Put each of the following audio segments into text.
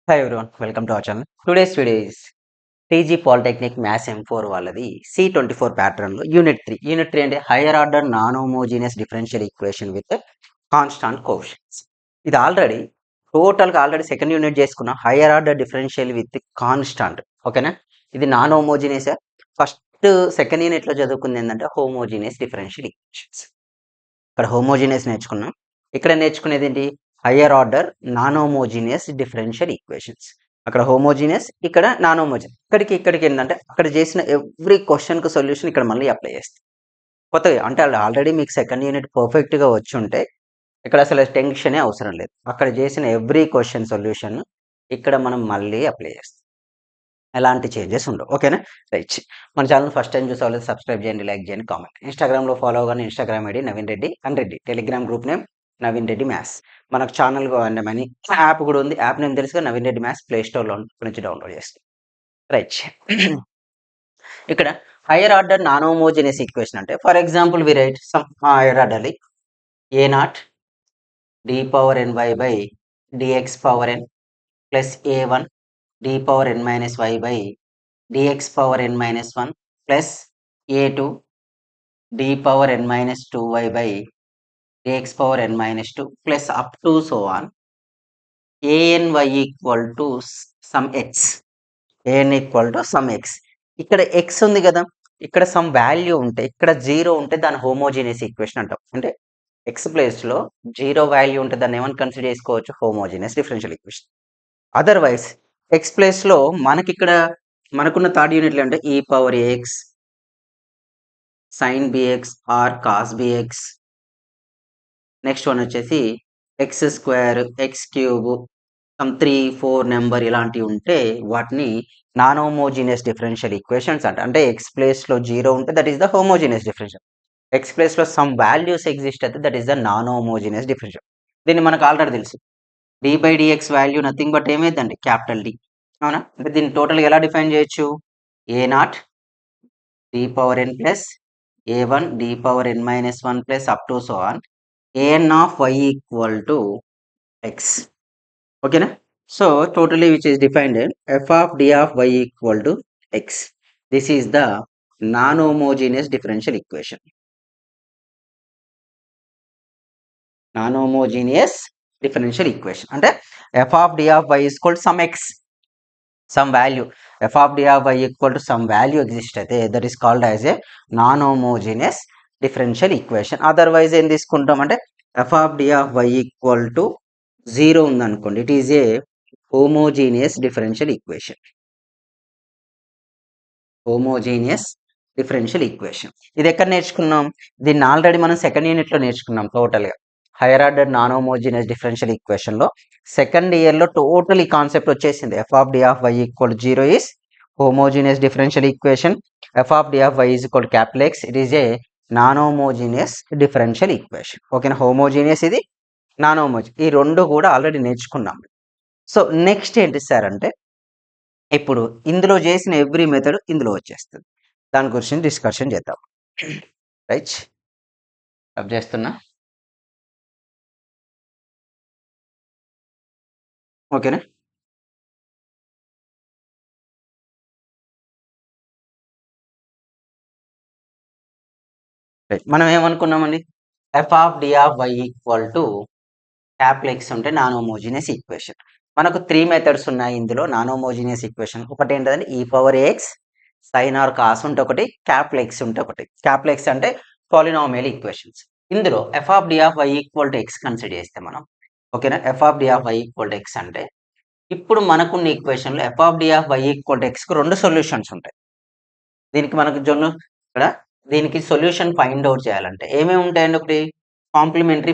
Hi everyone, welcome to our channel. Today's video is TG Polytechnic Maths M4 వాళ్ళది C24 pattern లో unit 3. Unit 3 అంటే hire order non homogeneous differential equation with constant coefficients. ఇది already second unit చేసుకున్న hire order differential with constant. ఓకేనా, ఇది non homogeneous. First second unit లో చదువుకుంది ఏంటంటే హోమోజీనియస్ డిఫరెన్షియల్ ఈక్వేషన్స్. ఇక్కడ హోమోజీనియస్ నేర్చుకున్నాం. ఇక్కడ నేర్చుకునేది ఏంటి? Higher order non homogeneous differential equations. అక్కడ హోమోజీనియస్, ఇక్కడ నాన్ హోమోజీనియస్. ఇక్కడికి ఏంటంటే అక్కడ చేసిన ఎవ్రీ క్వశ్చన్ కు సొల్యూషన్ ఇక్కడ మళ్ళీ అప్లై చేస్తాం. కొత్తగా అంటే ఆల్రెడీ మీకు సెకండ్ యూనిట్ పర్ఫెక్ట్ గా వచ్చి ఉంటే ఇక్కడ అసలు టెన్షనే అవసరం లేదు. అక్కడ చేసిన ఎవ్రీ క్వశ్చన్ సొల్యూషన్ ఇక్కడ మనం మళ్ళీ అప్లై చేస్తాం. ఎలాంటి చేంజెస్ ఉండవు. ఓకేనా, రైట్. మన ఛానల్ ఫస్ట్ టైం చూసేవాళ్ళు సబ్స్క్రైబ్ చేయండి, లైక్ చేయండి, కామెంట్. ఇన్స్టాగ్రామ్లో ఫాలో కానీ Instagram ID Naveen Reddy and Reddy. Telegram group name Naveen Reddy maths. మనకు ఛానల్ అంటే మనీ యాప్ కూడా ఉంది. యాప్ నేమ్ తెలుసుగా, నవీన్ రెడ్డి మ్యాథ్స్. ప్లే స్టోర్లో నుంచి డౌన్లోడ్ చేస్తాం. రైట్. ఇక్కడ higher order non homogeneous equation అంటే for example we write some higher order A naught D power N Y by DX power N plus A one d power n minus y by dx power n minus 1 plus a2 d power n minus 2y by dx power n minus 2 plus up to so on an y equal to some x. an equal to some x. ఇక్కడ x ఉంది కదా, ఇక్కడ some value ఉంటే, ఇక్కడ 0 ఉంటే దాని homogeneous equation అంటాం. అంటే x ప్లేస్ లో 0 వాల్యూ ఉంటే దాన్ని ఏమని కన్సిడర్ చేసుకోవచ్చు? Homogeneous differential equation. Otherwise X place లో మనకున్న థర్డ్ యూనిట్లు అంటే E power AX sine BX or cos BX. Next one వచ్చేసి X square, X cube, some 3-4 number ఇలాంటివి ఉంటే వాటిని నాన్ హోమోజీనియస్ డిఫరెన్షియల్ ఈక్వేషన్స్ అంట. అంటే ఎక్స్ ప్లేస్ లో 0 ఉంటే that is the homogeneous differential. X place లో సమ్ వాల్యూస్ ఎగ్జిస్ట్ అయితే that is the non homogeneous differential. దీన్ని మనకు ఆల్రెడీ తెలుసు. D by DX value nothing but ఏమైందండి? Capital D. అవునా? అంటే దీన్ని టోటల్ ఎలా డిఫైన్ చేయొచ్చు? A naught D power N plus a1 d power n minus 1 plus up to so on an of y equal to x. Okay na? So totally which is defined in f of d of y equal to x. This is the non-homogeneous differential equation. Non-homogeneous differential equation. అంటే f of d of y is equal to some x, some value. f of d of y equal to some value exist అయితే that is called as a non-homogeneous differential equation. Otherwise ఏం తీసుకుంటాం అంటే f of d of y equal to 0 ఉందనుకోండి, it is a homogeneous differential equation. homogeneous differential equation. ఇది ఎక్కడ నేర్చుకున్నాం? దీన్ని already మనం సెకండ్ యూనిట్ లో నేర్చుకున్నాం టోటల్ గా. Higher order non homogeneous differential equation లో సెకండ్ ఇయర్ లో టోటల్ ఈ కాన్సెప్ట్ వచ్చేసింది. F of D of Y equal 0 is homogeneous differential equation. F of D of Y is equal capital X, it is a non homogeneous differential equation. ఓకేనా, homogeneous ఇది, non homogeneous, ఈ రెండు కూడా already నేర్చుకున్నాం. So next ఏంటి sir అంటే ఇప్పుడు ఇందులో చేసిన ఎవ్రీ మెథడ్ ఇందులో వచ్చేస్తుంది. దాని గురించి డిస్కషన్ చేద్దాం. రైట్, అప్ చేస్తున్నా. ఓకేనా, మనం ఏమనుకున్నామండి? F of D of Y equal to capital X ఉంటే నాన్ హోమోజీనియస్ ఈక్వేషన్. మనకు 3 మెథడ్స్ ఉన్నాయి ఇందులో నాన్ హోమోజీనియస్ ఈక్వేషన్. ఒకటి ఏంటంటే E power AX sine or cos ఉంటే ఒకటి, క్యాపిటల్ ఎక్స్ ఉంటే ఒకటి. క్యాపిటల్ ఎక్స్ అంటే పాలినామియల్ ఈక్వేషన్స్. ఇందులో F of D of Y equal to X consider చేస్తే మనం, ఓకేనా, F of D of Y equal to X అంటే ఇప్పుడు మనకున్న ఈక్వేషన్ లో F of D of Y equal to X కు 2 సొల్యూషన్స్ ఉంటాయి. దీనికి మనకు ఇక్కడ దీనికి సొల్యూషన్ ఫైండ్ అవుట్ చేయాలంటే ఏమేమి ఉంటాయండి? ఒకటి complementary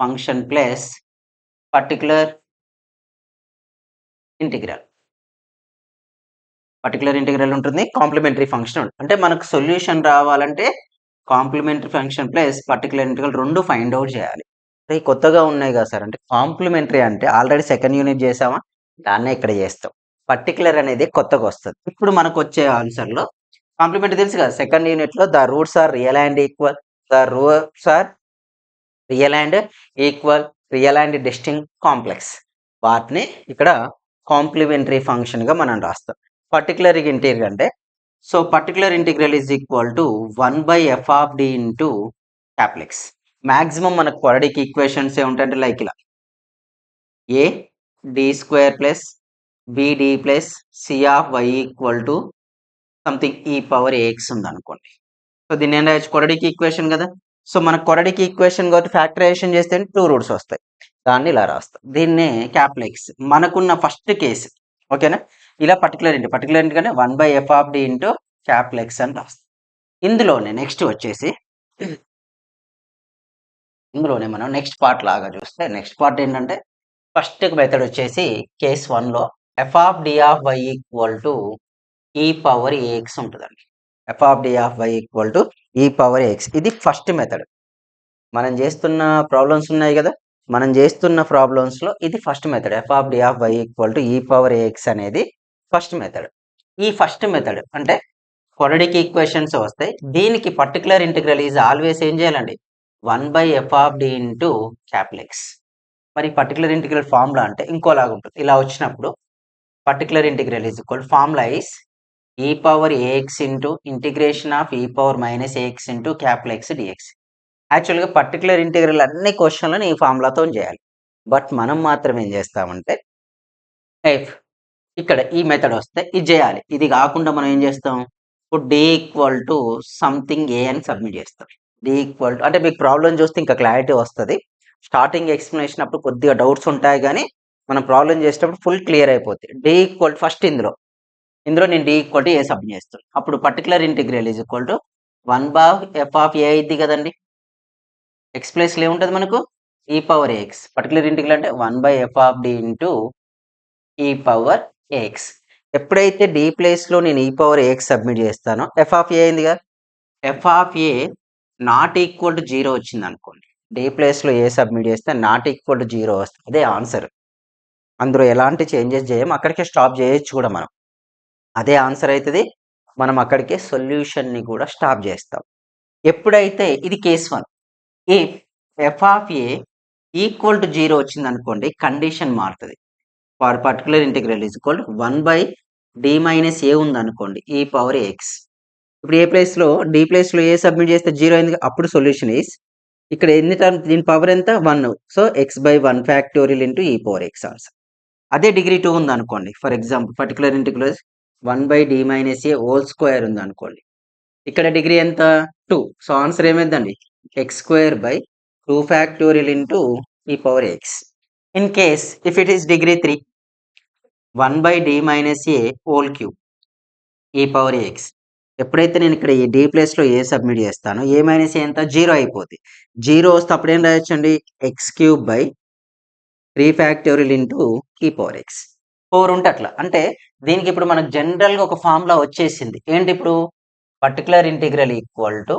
function plus particular integral ఉంటుంది, కాంప్లిమెంటరీ ఫంక్షన్ ఉంటుంది. అంటే మనకు సొల్యూషన్ రావాలంటే complementary function plus particular integral రెండు ఫైండ్ అవుట్ చేయాలి. కొత్తగా ఉన్నాయి కదా సార్ అంటే కాంప్లిమెంటరీ అంటే ఆల్రెడీ సెకండ్ యూనిట్ చేసామా, దాన్నే ఇక్కడ చేస్తాం. పర్టికులర్ అనేది కొత్తగా వస్తుంది. ఇప్పుడు మనకు వచ్చే ఆన్సర్ లో కాంప్లిమెంటరీ తెలుసు కదా, సెకండ్ యూనిట్ లో the roots are real and equal, real and distinct complex. వాటిని ఇక్కడ కాంప్లిమెంటరీ ఫంక్షన్గా మనం రాస్తాం. పర్టికులర్ ఇంటీరియర్ అంటే so particular integral is equal to 1/f(d) into complex. Maximum మనకు క్వాడ్రాటిక్ ఈక్వేషన్స్ ఏ ఉంటాయంటే లైక్ ఇలా A D square plus BD plus C of Y equal to something e power AX ఉంది అనుకోండి. సో దీన్ని ఏం రాయొచ్చు, క్వాడ్రాటిక్ ఈక్వేషన్ కదా. సో మనకు క్వాడ్రాటిక్ ఈక్వేషన్ కాబట్టి ఫ్యాక్టరైజేషన్ చేస్తే 2 రూట్స్ వస్తాయి. దాన్ని ఇలా రాస్తాం. దీన్నే క్యాప్లెక్స్ మనకున్న ఫస్ట్ కేసు. ఓకేనా. ఇలా పర్టికులర్ ఇంటి కంటే 1/f(d) ఇంటూ క్యాప్లెక్స్ అని రాస్తాం. ఇందులోనే నెక్స్ట్ వచ్చేసి ఇందులోనే మనం నెక్స్ట్ పార్ట్ లాగా చూస్తే నెక్స్ట్ పార్ట్ ఏంటంటే ఫస్ట్ మెథడ్ వచ్చేసి కేస్ 1లో f(d)(y) ఈక్వల్ టు ఈ పవర్ ఏఎక్స్ ఉంటుందండి. f(d)(y) ఈక్వల్ టు ఈ పవర్ ఏఎక్స్. ఇది ఫస్ట్ మెథడ్. మనం చేస్తున్న ప్రాబ్లమ్స్ ఉన్నాయి కదా, మనం చేస్తున్న ప్రాబ్లమ్స్లో ఇది first method. f(d)(y) equal to ఈ పవర్ ఏఎక్స్ అనేది ఫస్ట్ మెథడ్. ఈ ఫస్ట్ మెథడ్ అంటే క్వాడ్రాటిక్ ఈక్వేషన్స్ వస్తాయి. దీనికి పర్టికులర్ ఇంటిగ్రల్ ఈజ్ ఆల్వేస్ ఏం చేయాలండి, 1/f(d) ఇంటూ క్యాప్లెక్స్. మరి పర్టికులర్ ఇంటిగ్రల్ ఫార్ములా అంటే ఇంకోలాగా ఉంటుంది. ఇలా వచ్చినప్పుడు particular integral is equal formula is E power AX into integration of E power minus AX into capital X DX. యాక్చువల్గా పర్టికులర్ ఇంటిగ్రల్ అన్ని క్వశ్చన్లను ఈ ఫార్ములాతో చేయాలి. బట్ మనం మాత్రం ఏం చేస్తామంటే ఇక్కడ ఈ మెథడ్ వస్తే ఇది చేయాలి. ఇది కాకుండా మనం ఏం చేస్తాం, ఇప్పుడు డి ఈక్వల్ టు సంథింగ్ ఏ అని సబ్మిట్ చేస్తాం. డి ఈక్వల్ టు అంటే మీకు ప్రాబ్లం చూస్తే ఇంకా క్లారిటీ వస్తుంది. స్టార్టింగ్ ఎక్స్ప్లెనేషన్ అప్పుడు కొద్దిగా డౌట్స్ ఉంటాయి, కానీ మనం ప్రాబ్లం చేసేటప్పుడు ఫుల్ క్లియర్ అయిపోతుంది. డి ఈక్వల్ ఫస్ట్ ఇందులో నేను D equal to A submit చేస్తాను. అప్పుడు particular integral is equal to 1/f(a) అయింది కదండి. ఎక్స్ ప్లేస్లో ఏముంటుంది మనకు, ఈ పవర్ ఏఎక్స్. పర్టికులర్ ఇంటిగ్రల్ అంటే 1/f(d) ఇంటూ ఈ పవర్ ఏఎక్స్. ఎప్పుడైతే డి ప్లేస్లో నేను ఈ పవర్ ఏఎక్స్ సబ్మిట్ చేస్తానో f(a) అయిందిగా. f(a) నాట్ ఈక్వల్ టు 0 వచ్చింది అనుకోండి, డి ప్లేస్లో ఏ సబ్మిట్ చేస్తే నాట్ ఈక్వల్ టు 0 వస్తుంది. అదే ఆన్సర్. అందులో ఎలాంటి చేంజెస్ చేయం, అక్కడికే స్టాప్ చేయొచ్చు కూడా మనం. అదే ఆన్సర్ అవుతుంది. మనం అక్కడికే సొల్యూషన్ని కూడా స్టాప్ చేస్తాం. ఎప్పుడైతే ఇది case 1, if f(a) equal to 0 వచ్చింది అనుకోండి, కండిషన్ మారుతుంది. For particular integral is equal 1/d-a ఉంది అనుకోండి, ఈ పవర్ ఏఎక్స్. ఇప్పుడు ఏ ప్లేస్లో డి ప్లేస్లో ఏ సబ్మిట్ చేస్తే 0 అయింది, అప్పుడు సొల్యూషన్ ఈస్ ఇక్కడ ఎన్ని టర్మ్స్, దీని పవర్ ఎంత 1, సో x/1 ఫ్యాక్టోరియల్ ఇంటూ ఈ పవర్ ఎక్స్ ఆన్సర్. అదే డిగ్రీ 2 ఉంది అనుకోండి, for example particular integral 1/d-a whole square ఉంది అనుకోండి, ఇక్కడ డిగ్రీ ఎంత 2, సో ఆన్సర్ ఏమైందండి x²/2 ఫ్యాక్టోరియల్ ఇంటూ ఈ power X. In case if it is degree 3, 1/d-a whole cube ఈ పవర్ ఎక్స్. ఎప్పుడైతే నేను ఇక్కడ ఈ డి ప్లేస్లో ఏ సబ్మిట్ చేస్తానో ఏ మైనస్ ఏ ఎంత 0 అయిపోతుంది. 0 వస్తే అప్పుడు ఏం రాయొచ్చండి, x³/3 ఫ్యాక్టోరియల్ ఇంటూ ఈ పవర్ ఎక్స్. 4 ఉంటే అట్లా. అంటే దీనికి ఇప్పుడు మనకు జనరల్గా ఒక ఫార్ములా వచ్చేసింది. ఏంటి ఇప్పుడు, particular integral equal to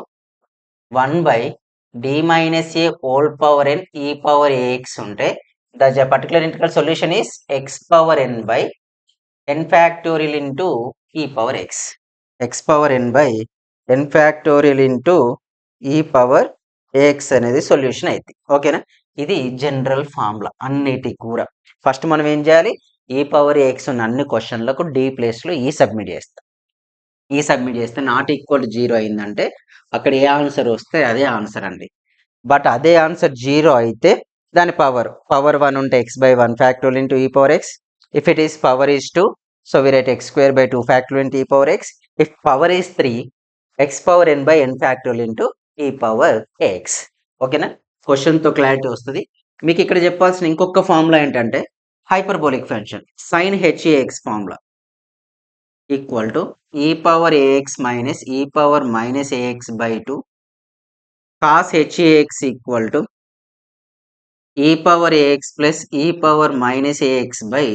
1/d-a whole power n E power AX ఉంటే the particular integral solution is x(n/n factorial into ఈ power X. x(n/n factorial into ఈ పవర్ ఏఎక్స్ అనేది సొల్యూషన్ అయింది. ఓకేనా. ఇది జనరల్ ఫార్ములా అన్నిటికి కూడా. ఫస్ట్ మనం ఏం చేయాలి, ఈ పవర్ ఏఎక్స్ ఉన్న అన్ని క్వశ్చన్లకు డి ప్లేస్లో ఈ సబ్మిట్ చేస్తాం. ఈ సబ్మిట్ చేస్తే నాట్ ఈక్వల్ టు 0 అయిందంటే అక్కడ ఏ ఆన్సర్ వస్తే అదే ఆన్సర్ అండి. బట్ అదే ఆన్సర్ 0 అయితే దాని పవర్ 1 ఉంటే x/1 ఫ్యాక్టోరియల్ ఇంటూ ఈ power X. If it is power is 2, so we write x²/2 factorial into ఈ power X. If power is 3, x(n/n) factorial into ఈ పవర్ ఎక్స్. ఓకేనా. క్వశ్చన్తో క్లారిటీ వస్తుంది. మీకు ఇక్కడ చెప్పాల్సిన ఇంకొక ఫార్ములా ఏంటంటే hyperbolic function sin hAx formula equal to ఈ పవర్ ఏఎక్స్ మైనస్ ఈ power minus ax/2 cos hAx equal to ఈ పవర్ ఏఎక్స్ ప్లస్ ఈ power minus AX by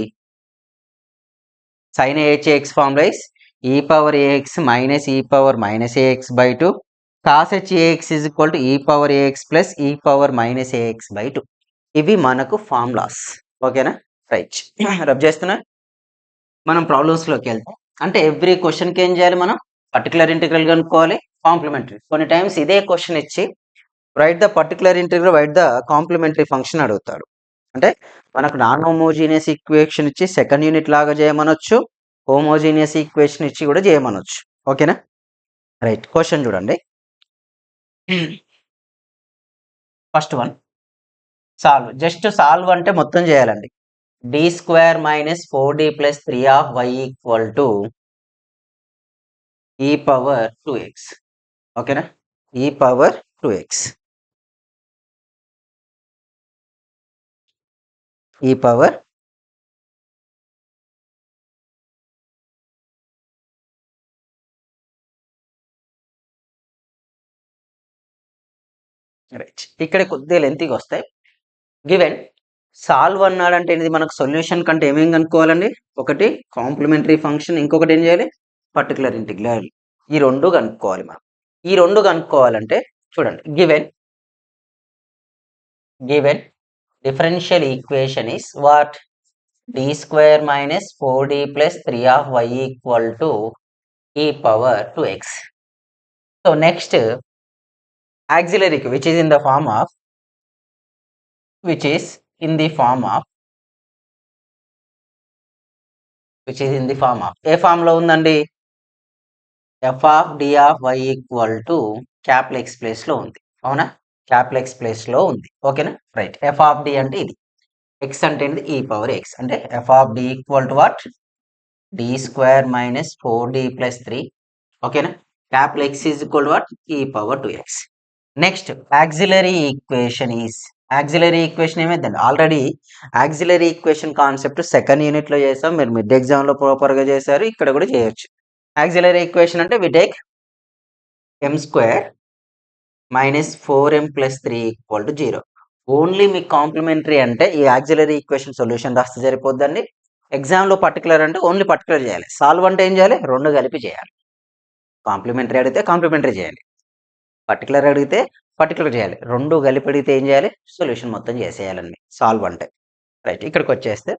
sin hAx formula is E power AX minus ఈ power minus ax/2 cos hAx is equal to ఈ power AX plus ఈ power minus ax/2. ఇవి మనకు formulas. ఓకేనా. Right. Rub చేస్తున్నా. మనం ప్రాబ్లమ్స్లోకి వెళ్తాం. అంటే ఎవ్రీ క్వశ్చన్కి ఏం చేయాలి, మనం పర్టికులర్ ఇంటిగ్రల్ కనుక్కోవాలి, కాంప్లిమెంటరీ. కొన్ని టైమ్స్ ఇదే క్వశ్చన్ ఇచ్చి right the particular integral, right the complementary function అడుగుతాడు. అంటే మనకు నాన్ హోమోజీనియస్ ఈక్వేషన్ ఇచ్చి సెకండ్ యూనిట్ లాగా చేయమనొచ్చు, హోమోజీనియస్ ఈక్వేషన్ ఇచ్చి కూడా చేయమనొచ్చు. ఓకేనా? రైట్, క్వశ్చన్ చూడండి. First one, solve. Just solve అంటే మొత్తం చేయాలండి. D square minus 4d plus 3 of y equal to ఈ పవర్ 2x. ఓకేనా? ఈ పవర్ 2x, ఈ పవర్ రైట్. ఇక్కడ కొద్దిగా లెంతీగా వస్తాయి. గివెన్ సాల్వ్ అన్నాడంటే ఇది మనకు సొల్యూషన్ కంటే ఏమేం కనుక్కోవాలండి? ఒకటి కాంప్లిమెంటరీ ఫంక్షన్, ఇంకొకటి ఏం చేయాలి? Particular integral. ఈ రెండు కనుక్కోవాలి మనం. ఈ రెండు కనుక్కోవాలంటే చూడండి, given differential equation is what? d square minus 4d plus 3 of y equal to e power 2x. So next, auxiliary which is in the form of ఏ ఫామ్ లో ఉందండి? f of d of y equal to capital x place లో ఉంది. అవునా? Capital x place లో ఉంది. ఓకేనా? Right. f of d అంటే ఇది, x అంటే ఏంటి? e power x. అంటే f of d equal to what? d square minus 4d plus 3. ఓకేనా? Capital x is equal to what? e power 2x. Next, auxiliary equation ఏమైందండి? Already auxiliary equation concept second unit లో చేసాం. మీరు mid exam లో proper గా చేశారు, ఇక్కడ కూడా చేయొచ్చు. ఆక్సిలరీ ఈక్వేషన్ అంటే we take m square minus 4m plus 3 equal to 0. Only మీకు కాంప్లిమెంటరీ అంటే ఈ ఆక్సిలరీ ఈక్వేషన్ సొల్యూషన్ రాస్తే సరిపోద్దండి. ఎగ్జామ్ లో పర్టికులర్ అంటే ఓన్లీ పర్టికులర్ చేయాలి. సాల్వ్ అంటే ఏం చేయాలి? రెండు కలిపి చేయాలి. కాంప్లిమెంటరీ అడిగితే కాంప్లిమెంటరీ చేయాలి, పర్టికులర్ అడిగితే పర్టికులర్ చేయాలి. రెండు కలిపి అడిగితే ఏం చేయాలి? సొల్యూషన్ మొత్తం చేసేయాలండి సాల్వ్ అంటే. రైట్, ఇక్కడికి వచ్చేస్తే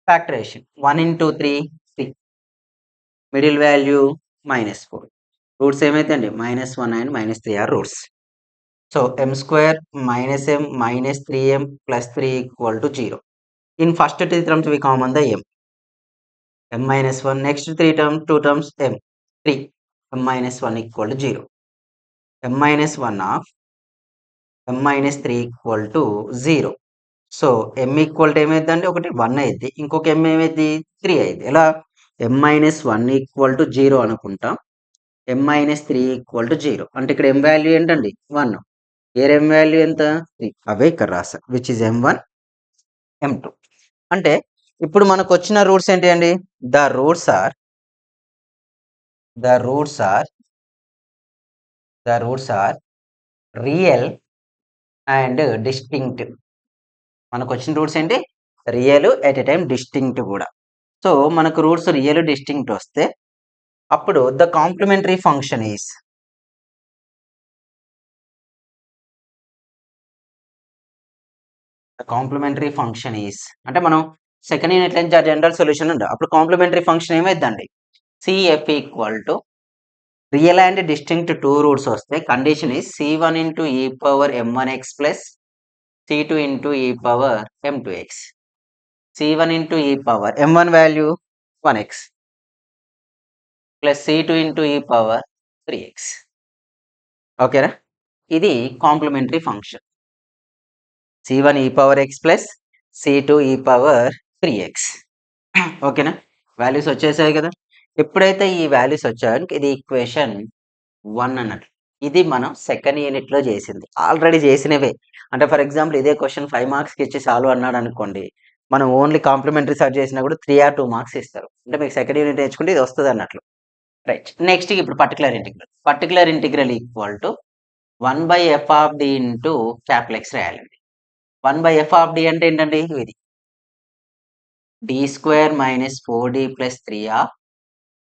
factorisation 1 into 3 3, middle value -4, roots ఏమైతే అండి? -1 and -3 are roots. So m square minus m minus 3m plus 3 equal to 0. In first 3 terms we common the m minus 1. Next 2 terms m 3, m minus 1 equal to 0. m minus 1 of m minus 3 equal to 0. So m equal to ఏమైందండి? ఒకటి 1 అయింది, ఇంకొక m ఏమైంది? 3 అయింది. ఎలా? m minus 1 equal to 0 అనుకుంటాం, m minus 3 equal to 0. అంటే ఇక్కడ m వాల్యూ ఏంటండి? 1. m వాల్యూ ఎంత? 3. అవే ఇక్కడ రాసా, విచ్ ఇస్ m1 m2. అంటే ఇప్పుడు మనకు వచ్చిన రూట్స్ ఏంటి అండి? The roots are real and distinct. మనకు వచ్చిన రూట్స్ ఏంటి? Real, at a time distinct కూడా. సో మనకు రూట్స్ రియల్ డిస్టింక్ట్ వస్తే అప్పుడు ద కాంప్లిమెంటరీ ఫంక్షన్ ఈస్ అంటే మనం సెకండ్ యూనిట్ నుంచి జనరల్ సొల్యూషన్ ఉంది, అప్పుడు కాంప్లిమెంటరీ ఫంక్షన్ ఏమైందండి? CF equal to real and distinct 2 roots వస్తే కండిషన్ ఈస్ c1 ఇంటూ ఈ power m1x plus c2 into ఈ పవర్ m2x. c1 ఇంటూ ఈ power m1 value 1x plus c2 into ఈ power 3x. ఓకేనా? ఇది complementary function. c1 e power x plus c2 ఈ power 3x. ఓకేనా? Values వచ్చేసాయి కదా. ఎప్పుడైతే ఈ వాల్యూస్ వచ్చాయో ఇది ఈక్వేషన్ 1 అన్నట్లు. ఇది మనం సెకండ్ యూనిట్ లో చేసింది, ఆల్రెడీ చేసినవే. అంటే ఫర్ ఎగ్జాంపుల్ ఇదే క్వశ్చన్ 5 మార్క్స్ కి ఇచ్చి సాల్వ్ అన్నాడు అనుకోండి, మనం ఓన్లీ కాంప్లిమెంటరీ సర్చ్ చేసినా కూడా 3 or 2 మార్క్స్ ఇస్తారు. అంటే మీకు సెకండ్ యూనిట్ నేర్చుకుంటే ఇది వస్తుంది అన్నట్లు. రైట్, నెక్స్ట్ ఇప్పుడు particular integral equal to 1/f of D into capital X రాయాలండి. 1/f ఆఫ్ డి అంటే ఏంటండి? ఇది D square minus 4d plus 3 of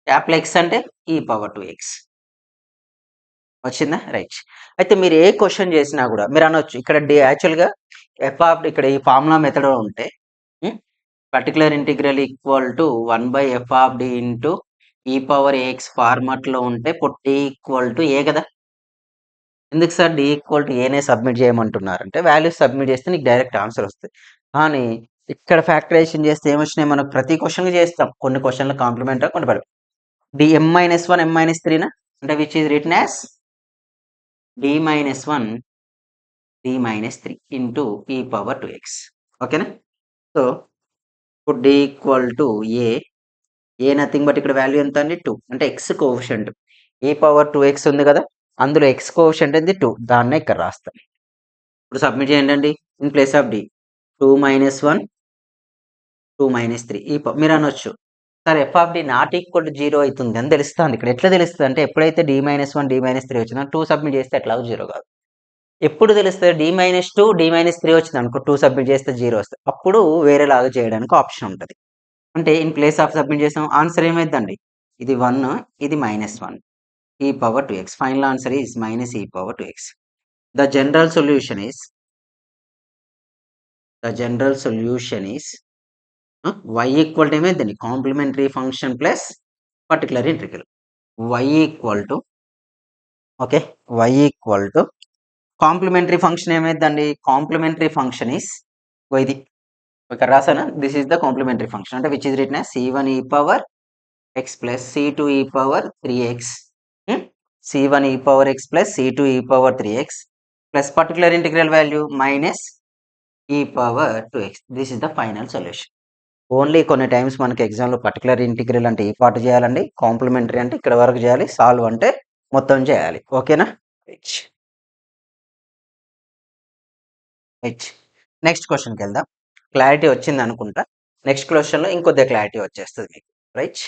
capital X అంటే ఈ పవర్ 2x. వచ్చిందా? రైట్. అయితే మీరు ఏ క్వశ్చన్ చేసినా కూడా మీరు అనొచ్చు ఇక్కడ యాక్చువల్గా ఎఫ్ ఆఫ్ ఇక్కడ ఈ ఫార్ములా మెథడ్ ఉంటే particular integral equal to 1/f of D into ఈ పవర్ ఏఎక్స్ ఫార్మాట్ లో ఉంటే పొట్టి ఈక్వల్ టు ఏ కదా. ఎందుకు సార్ డి ఈక్వల్ టు ఏనే సబ్మిట్ చేయమంటున్నారంటే వాల్యూస్ సబ్మిట్ చేస్తే నీకు డైరెక్ట్ ఆన్సర్ వస్తుంది. కానీ ఇక్కడ ఫ్యాక్టరైజేషన్ చేస్తే ఏమొచ్చినాయి మనకు ప్రతి క్వశ్చన్కి చేస్తాం. కొన్ని క్వశ్చన్లు కాంప్లిమెంట్ కొన్ని పడవు. డి m-1 m-3 అంటే which is written as d-1 d-3 into e power 2x. ఓకేనా? సో ఇప్పుడు d equal to a nothing but ఇక్కడ వాల్యూ ఎంత అండి 2 అంటే X coefficient e power 2x ఉంది కదా, అందులో ఎక్స్ కోఎఫిషియంట్ ఏంది 2, దాన్నే ఇక్కడ రాస్తాం. ఇప్పుడు సబ్మిట్ చేయండి అండి. ఇన్ ప్లేస్ ఆఫ్ డి 2 - 1 2 - 3 మీరు అనొచ్చు sir F of did not equal to 0 అవుతుంది అని తెలుస్తుంది. ఇక్కడ ఎట్లా తెలుస్తుంది అంటే ఎప్పుడైతే d-1 d-3 వచ్చినా 2 సబ్మిట్ చేస్తే ఎట్లా 0 కాదు. ఎప్పుడు తెలుస్తుంది d-2 d-3 వచ్చింది అనుకో 2 సబ్మిట్ చేస్తే 0 వస్తుంది. అప్పుడు వేరేలాగా చేయడానికి ఆప్షన్ ఉంటుంది. అంటే ఇన్ ప్లేస్ ఆఫ్ సబ్మిట్ చేసాం ఆన్సర్ ఏమైందండి, ఇది 1 ఇది -1 e power 2x. Final answer is -e power 2x. The general solution is y equal to ఏమైందండి complementary function plus particular integral. y equal to complementary function ఏమైందండి, complementary function is ఇది ఇక్కడ రాసానా, this is the complementary function అంటే which is written as c1 e power x plus c2 e power 3x, c1 e power x plus c2 e power 3x plus particular integral value minus e power 2x. This is the final solution. Only కొన్ని times మనకి ఎగ్జామ్లో particular integral అంటే ఈ part చేయాలండి, complementary అంటే ఇక్కడ వరకు చేయాలి, సాల్వ్ అంటే మొత్తం చేయాలి. ఓకేనా? నెక్స్ట్ క్వశ్చన్కి వెళ్దాం. క్లారిటీ వచ్చింది అనుకుంటా. నెక్స్ట్ క్వశ్చన్లో ఇంకొద్దిగా క్లారిటీ వచ్చేస్తుంది మీకు. రైట్,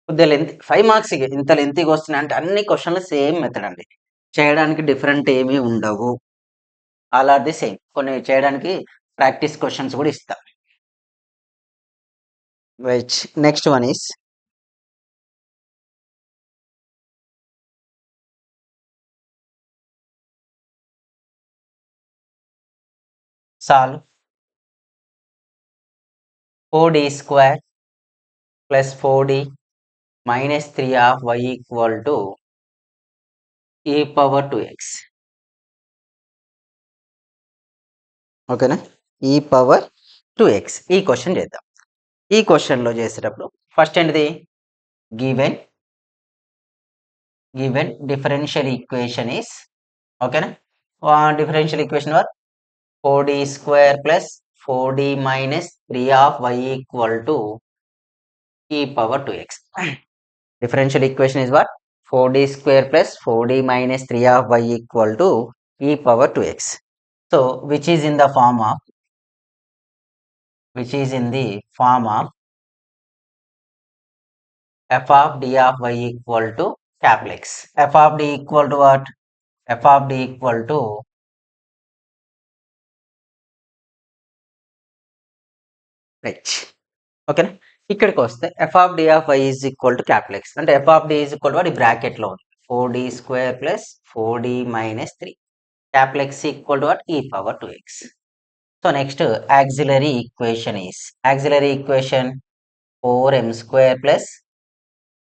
కొద్దిగా లెంత్ 5 మార్క్స్ ఇంత లెంతీగా వస్తున్నాయి అంటే అన్ని క్వశ్చన్లు సేమ్ మెథడ్ అండి, చేయడానికి డిఫరెంట్ ఏమీ ఉండవు. All are the same. కొన్ని చేయడానికి ప్రాక్టీస్ క్వశ్చన్స్ కూడా ఇస్తా. Right, next one is solve 4d square plus 4d minus 3 of y equal to e power 2x. ఓకేనా? e power 2x. ఈ క్వశ్చన్ చేద్దాం. ఈ క్వశ్చన్లో చేసేటప్పుడు ఫస్ట్ ఏంటిది, గివెన్ డిఫరెన్షియల్ ఈక్వేషన్ ఈస్, ఓకేనా, differential equation were 4d square plus 4d minus 3 of y equal to e power 2x. Differential equation is what? 4d square plus 4d minus 3 of y equal to e power 2x. So, which is in the form of f of d of y equal to capital X. F of d equal to what? F of d equal to h. ఓకేనా? ఇక్కడికి వస్తే f of d of y is equal to capital X అంటే f of d is equal to what, ఈ bracket లో ఉంది 4d square plus 4d minus 3, capital X equal to what, e power 2x. So next auxiliary equation is 4m square plus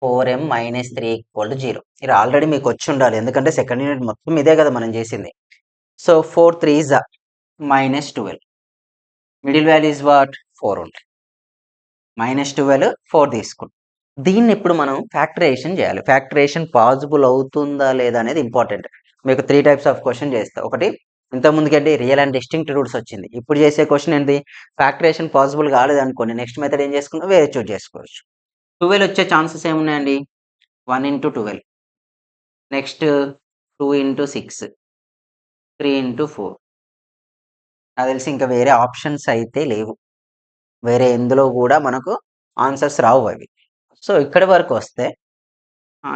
4m minus 3 equal to 0. ఇది already మీకు వచ్చి ఉండాలి, ఎందుకంటే second unit మొత్తం ఇదే కదా మనం చేసింది. So 4 3s -12, middle value is what 4 ఉంది, -12 4 తీసుకుంటాం. దీన్ని ఇప్పుడు మనం ఫ్యాక్టరైజేషన్ చేయాలి. ఫ్యాక్టరైజేషన్ పాసిబుల్ అవుతుందా లేదా అనేది ఇంపార్టెంట్. మీకు 3 టైప్స్ ఆఫ్ క్వశ్చన్ చేస్తా. ఒకటి ఇంతకుముందుకంటే రియల్ అండ్ డిస్టింక్ట్ రూట్స్ వచ్చింది. ఇప్పుడు చేసే క్వశ్చన్ ఏంటి, ఫ్యాక్టరైజేషన్ పాసిబుల్ కాలేదనుకోండి, నెక్స్ట్ మెథడ్ ఏం చేసుకుంటాం, వేరే చూస్ చేసుకోవచ్చు. 12 వచ్చే ఛాన్సెస్ ఏమున్నాయండి, 1 × 12, నెక్స్ట్ 2 × 6, 3 × 4. నాకు తెలిసి ఇంకా వేరే ఆప్షన్స్ అయితే లేవు, వేరే ఎందులో కూడా మనకు ఆన్సర్స్ రావు అవి. సో ఇక్కడి వరకు వస్తే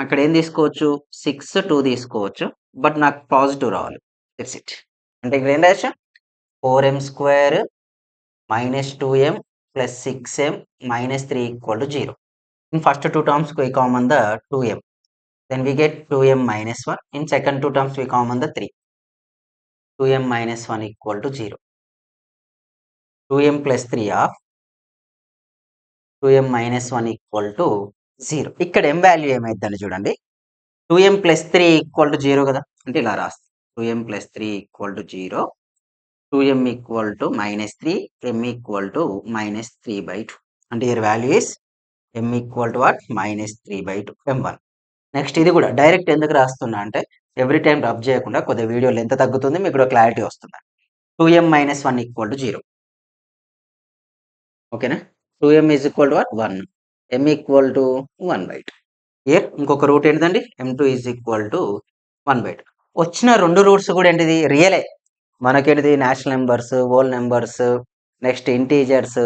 ఇక్కడ ఏం తీసుకోవచ్చు, 6 2 తీసుకోవచ్చు, బట్ నాకు పాజిటివ్ రావాలి. It's it. అంటే ఇక్కడ ఏం రాయొచ్చు, 4m square -2m plus 6m minus 3 equal to 0. In first two terms we common the 2m, then we get 2m minus 1. In second two terms we common the 3, 2m minus 1 equal to 0. 2m plus 3 of 2m minus 1 equal to 0. ఇక్కడ m value ఏమైందని చూడండి, 2m plus 3 equal to 0 కదా, అంటే ఇలా రాస్తాం. 2m plus 3 equal to 0, 2m equal to -3, m equal to -3/2. అంటే here value is m equal to what, -3/2 m1. Next ఇది కూడా డైరెక్ట్ ఎందుకు రాస్తున్నా అంటే ఎవ్రీ టైం రబ్ చేయకుండా కొద్దిగా వీడియో లెంత్ తగ్గుతుంది, మీకు కూడా క్లారిటీ వస్తుంది. 2m - 1 equal to 0. ఓకేనా, 2m is equal to what, 1, m equal to 1/2. Here ఇంకొక రూట్ ఏంటిదండి, m2 ఈజ్ ఈక్వల్ టు 1/2. వచ్చిన రెండు రూట్స్ కూడా ఏంటిది, రియలే. మనకేంటిది natural numbers, whole numbers, next integers,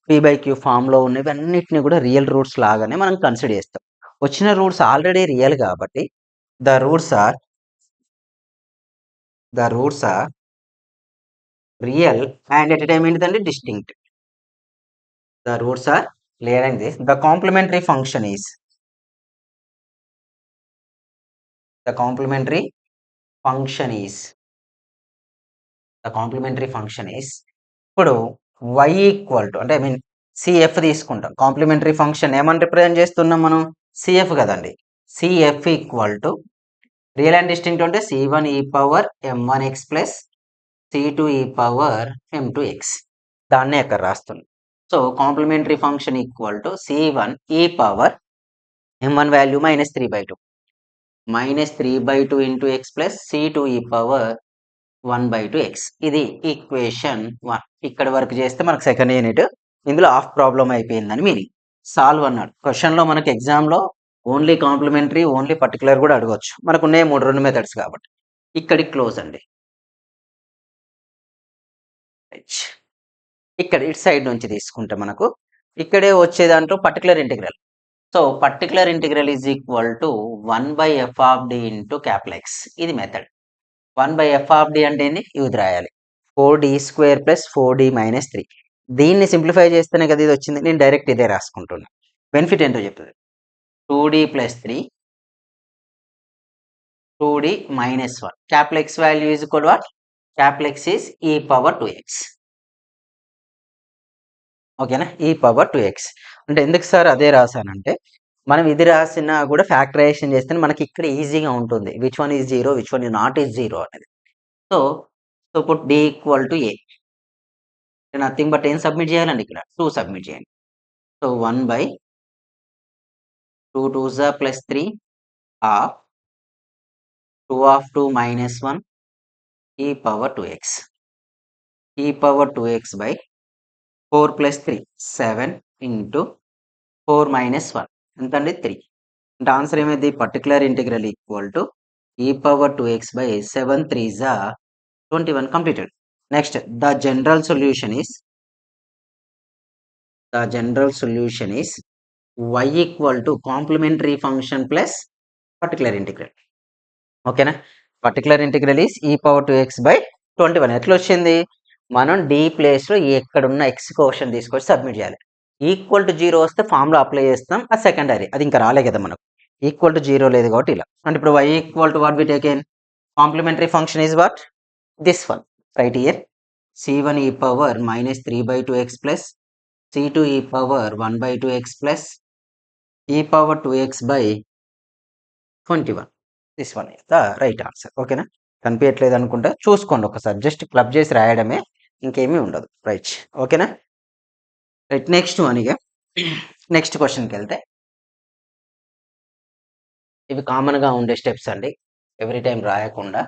p/q ఫామ్లో ఉన్నవి అన్నిటిని కూడా రియల్ రూట్స్ లాగానే మనం కన్సిడర్ చేస్తాం. వచ్చిన రూట్స్ ఆల్రెడీ రియల్ కాబట్టి the roots are real and at time ఏంటిదండి, distinct. The roots are real and this. The complementary function is the complementary function is ఇప్పుడు y ఈక్వల్ టు, అంటే I mean CF తీసుకుంటాం. Complementary function ఏమని represent చేస్తున్నాం మనం, CF కదండి. CF equal to real and distinct అంటే c1 e power m1x plus c2 e power m2x. దాన్నే అక్కడ రాస్తున్నాం. So complementary function equal to c1 e power m1 value -3/2 -3/2 into x plus c2 e power 1/2x. ఇది equation 1. ఇక్కడ వరకు చేస్తే మనకు second unit ఇందులో హాఫ్ ప్రాబ్లం అయిపోయిందని మీనింగ్. సాల్వ్ అన్నాడు. క్వశ్చన్లో మనకి ఎగ్జామ్లో ఓన్లీ కాంప్లిమెంటరీ, ఓన్లీ పర్టికులర్ కూడా అడగవచ్చు. మనకు ఉన్నాయి 2 మెథడ్స్ కాబట్టి. ఇక్కడికి క్లోజ్ అండి. ఇక్కడ ఇటు సైడ్ నుంచి తీసుకుంటే మనకు ఇక్కడే వచ్చే దాంట్లో particular integral. So particular integral is equal to 1/f of d into capital X. ఇది మెథడ్. 1/f ఆఫ్ d అంటే ఏంటి, ఇది రాయాలి. 4d² plus 4d - 3. దీన్ని సింప్లిఫై చేస్తేనే కదా ఇది వచ్చింది. నేను డైరెక్ట్ ఇదే రాసుకుంటున్నా. బెనిఫిట్ ఏంటో చెప్తుంది. 2d plus 3, 2d - 1. Capital X value is equal what, capital X is e power 2x. ఓకేనా, e పవర్ 2x. అంటే ఎందుకు సార్ అదే రాశానంటే మనం ఇది రాసినా కూడా ఫ్యాక్టరైజేషన్ చేస్తే మనకి ఇక్కడ ఈజీగా ఉంటుంది. Which one is 0, which one not is 0 అనేది. So so put d equal to a. Nothing but ఏం సబ్మిట్ చేయాలండి, ఇక్కడ 2 సబ్మిట్ చేయండి. So 1/2 2s plus 3 of 2 of 2 - 1 e power 2x. e power 2x by 4 plus 3 7 into 4 - 1 ఎంతండి 3. అంటే answer ఏమైంది, particular integral equal to e power 2x by 7 3s 21 completed. Next the general solution is y equal to complementary function plus particular integral. ఓకేనా, particular integral is e power 2x by 21. ఎట్లా వచ్చింది, మనం d ప్లేస్లో ఎక్కడున్న x కోషన్ తీసుకొచ్చి submit చేయాలి. Equal to 0 వస్తే ఫార్ములా అప్లై చేస్తాం, అది సెకండరీ. అది ఇంకా రాలే కదా మనకు. ఈక్వల్ టు 0 లేదు కాబట్టి ఇలా. అంటే ఇప్పుడు y equal to what we taken, complementary function is what, this one right here. c1 e పవర్ -3/2x plus c2 e power 1/2x plus e power 2x by 21. This one is the right answer. ఓకేనా, కనిపించట్లేదు అనుకుంటే చూసుకోండి ఒకసారి, just club చేసి రాయడమే, ఇంకేమీ ఉండదు. రైట్, ఓకేనా. Right, next one. ఇక నెక్స్ట్ క్వశ్చన్కి వెళ్తే ఇవి కామన్గా ఉండే స్టెప్స్ అండి, ఎవ్రీ టైం రాయకుండా.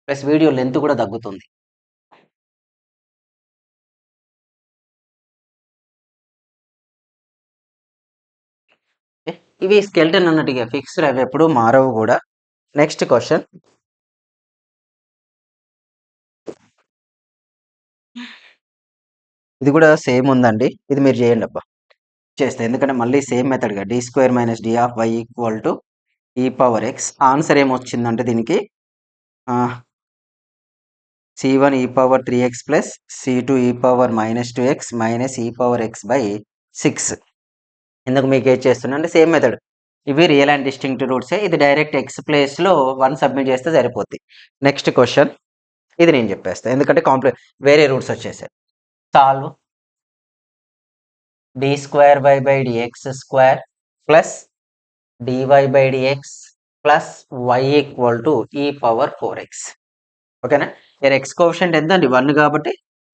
ప్లస్ వీడియో లెంత్ కూడా తగ్గుతుంది. ఇవి స్కెల్టన్ అన్నట్టుగా ఫిక్స్డ్, అవి ఎప్పుడు మారవు కూడా. నెక్స్ట్ క్వశ్చన్, ఇది కూడా సేమ్ ఉందండి. ఇది మీరు చేయండి అబ్బా, చేస్తే ఎందుకంటే మళ్ళీ సేమ్ మెథడ్గా d² - d of y equal to e power x. Answer ఏమొచ్చిందంటే దీనికి c1 e power 3x plus c2 e power -2x minus e power x by 6. ఎందుకు మీకు ఏది చేస్తున్నా అంటే సేమ్ మెథడ్. ఇవి రియల్ అండ్ డిస్టింక్ట్ రూట్సే. ఇది డైరెక్ట్ ఎక్స్ ప్లేస్లో 1 సబ్మిట్ చేస్తే సరిపోద్ది. నెక్స్ట్ క్వశ్చన్, ఇది నేను చెప్పేస్తాను ఎందుకంటే వేరే రూట్స్ వచ్చేసాయి. Solve d² y by dx² plus dy by dx plus y equal to ఈ పవర్ 4x. ఓకేనా? ఇక్కడ x కోఎఫిషియంట్ ఎంత అండి? 1 కాబట్టి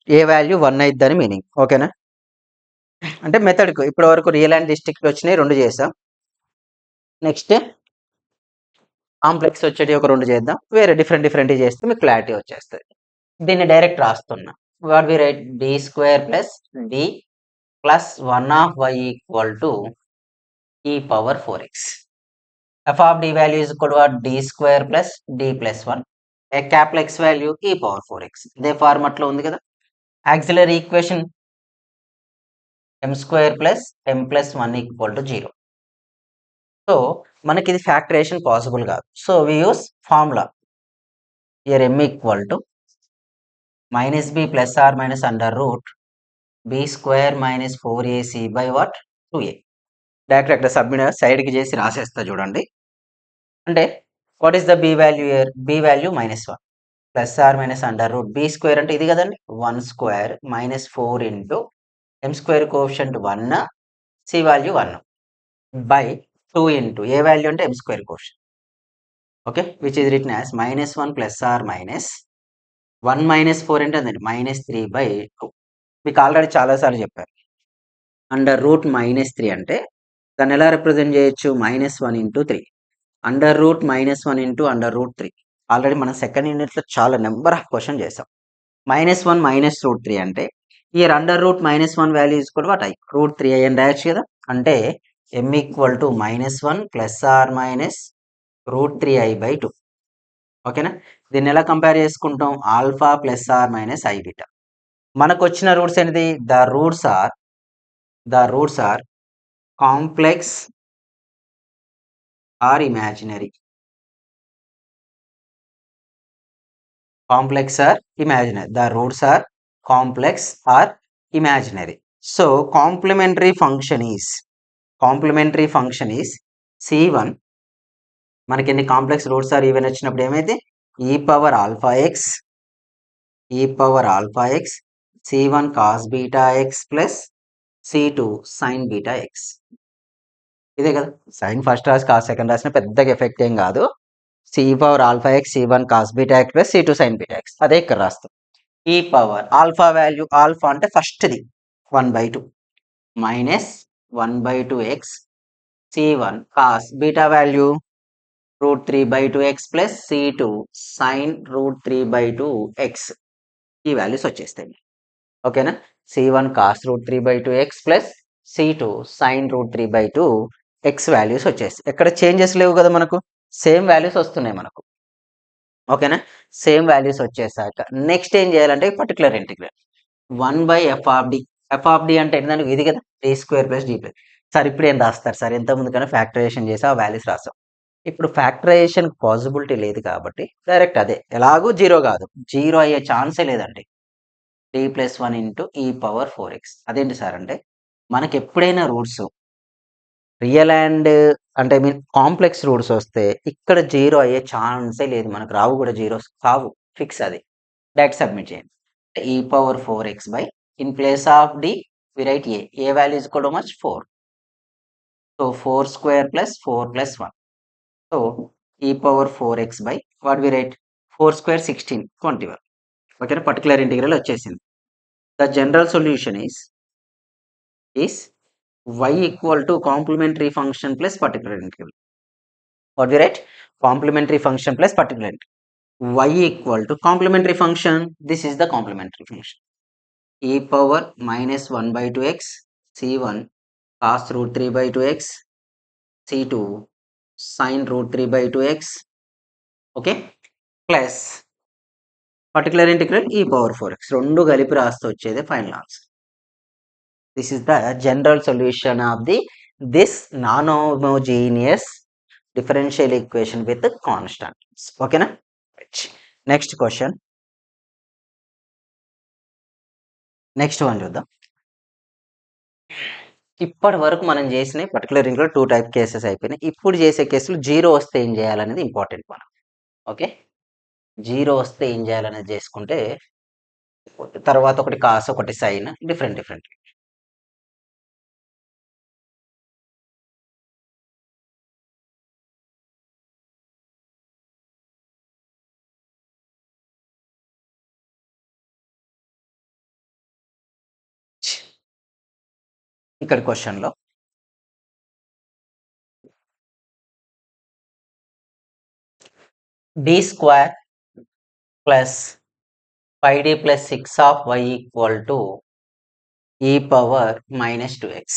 ఏ వాల్యూ 1 అయిద్దని మీనింగ్. ఓకేనా? అంటే మెథడ్‌కు ఇప్పటి వరకు రియల్ అండ్ డిస్ట్రిక్ట్ వచ్చినాయి 2 చేసాం. నెక్స్ట్ కాంప్లెక్స్ వచ్చేటివి ఒక 2 చేద్దాం. వేరే డిఫరెంట్ చేస్తే మీకు క్లారిటీ వచ్చేస్తది. దీన్ని డైరెక్ట్ రాస్తున్నా. What we write d² plus d plus 1 of y equal to ఈ power 4x. f of d value is equal to what? d² plus d plus 1. A capital X value e power 4x. ఇదే format లో ఉంది కదా. Auxiliary equation m² plus m plus 1 equal to 0. So మనకి ఇది factorisation possible కాదు. So we use formula. Here m equal to minus b plus or minus under root b² minus 4ac by what 2a. Direct అక్కడ submit సైడ్కి చేసి రాసేస్తా చూడండి. అంటే what is the b value here? b value -1 plus or minus under root b² అంటే ఇది కదండి 1² minus 4 into m² coefficient 1 c value 1 by 2 into a value అంటే m² coefficient. Okay, which is written as -1 plus or minus 1 minus 4 అంటే అదండి -3 by 2. మీకు already చాలాసార్లు చెప్పారు. Under root -3 అంటే దాన్ని ఎలా రిప్రజెంట్ చేయొచ్చు? -1 into 3 under root -1 into under root 3. Already మనం సెకండ్ యూనిట్లో చాలా నెంబర్ ఆఫ్ క్వశ్చన్ చేసాం. -1 మైనస్ రూట్ 3 అంటే ఈ under root -1 value is equal to what? i root 3i అని రాయొచ్చు కదా. అంటే m equal to -1 plus or minus root 3i by 2. ఓకేనా? దీన్ని ఎలా కంపేర్ చేసుకుంటాం? Alpha plus or minus i beta. మనకు వచ్చిన రూట్స్ ఏంటిది? The roots are complex or imaginary. Complex or imaginary. The roots are complex or imaginary. So complementary function is C1. మనకి ఎన్ని complex roots are even వచ్చినప్పుడు ఏమైతే e power alpha x c1 cos beta x plus c2 sin beta x. ఇదే కదా. Sine first రాసి cos second రాసిన పెద్దగా effect ఏం కాదు. C power alpha x c1 cos beta x plus c2 sin beta x అదే ఇక్కడ రాస్తాం. ఈ పవర్ ఆల్ఫా వాల్యూ ఆల్ఫా అంటే ఫస్ట్ది 1/2 minus 1/2x c1 cos beta value √3/2x plus c2 sin √3/2x. ఈ వాల్యూస్ వచ్చేస్తాయి. ఓకేనా? c1 cos √3/2x plus c2 sin √3/2x values వచ్చేస్తాయి. ఎక్కడ చేంజెస్ లేవు కదా, మనకు సేమ్ వాల్యూస్ వస్తున్నాయి మనకు. ఓకేనా? సేమ్ వాల్యూస్ వచ్చేసాక నెక్స్ట్ ఏం చేయాలంటే పర్టికులర్ ఇంటిగ్రల్ 1/f(d). f(d) అంటే ఏంటంటే ఇది కదా d² plus d plus. Sir ఇప్పుడు ఏం రాస్తారు సార్? ఎంతమంది కన్నా ఫ్యాక్టరైజేషన్ చేసి ఆ వాల్యూస్ రాస్తాం. ఇప్పుడు ఫ్యాక్టరైజేషన్ పాసిబిలిటీ లేదు కాబట్టి డైరెక్ట్ అదే. ఎలాగూ 0 కాదు, 0 అయ్యే ఛాన్సే లేదండి. d+1 ఇంటూ ఈ పవర్ 4x. అదేంటి సార్ అంటే మనకి ఎప్పుడైనా రూట్స్ రియల్ అండ్ అంటే మీన్ కాంప్లెక్స్ రూట్స్ వస్తే ఇక్కడ 0 అయ్యే ఛాన్సే లేదు. మనకు రావు కూడా, జీరోస్ కావు, ఫిక్స్ అది. డైరెక్ట్ సబ్మిట్ చేయండి. E power 4x by in place of d we write a value is equal to much 4. So 4² plus 4 plus 1. So e power 4x by what we write 4² 16 21. ఓకేనా? Particular integral వచ్చేసింది. The general solution is y equal to complementary function plus particular integral. What we write complementary function plus particular integral. y equal to complementary function, this is the complementary function. e power -1/2x c1 cos √3/2x c2 sin √3/2x. Okay, plus particular integral ఈ power 4x. రెండు కలిపి రాస్తే వచ్చేది final answer. This is the general solution of this non homogeneous differential equation with constants. ఓకేనా? Next question, next one చూద్దాం. ఇప్పటి వరకు మనం చేసిన పర్టికులర్ ఇంట్లో 2 టైప్ కేసెస్ అయిపోయినాయి. ఇప్పుడు చేసే కేసులు 0 వస్తే ఏం చేయాలనేది ఇంపార్టెంట్ మనం. ఓకే, 0 వస్తే ఏం చేయాలనేది చేసుకుంటే తర్వాత ఒకటి కాస్ ఒకటి సైన్ డిఫరెంట్. ఇక్కడ క్వశ్చన్లో d square plus 5d plus 6 of y equal to e power minus 2x.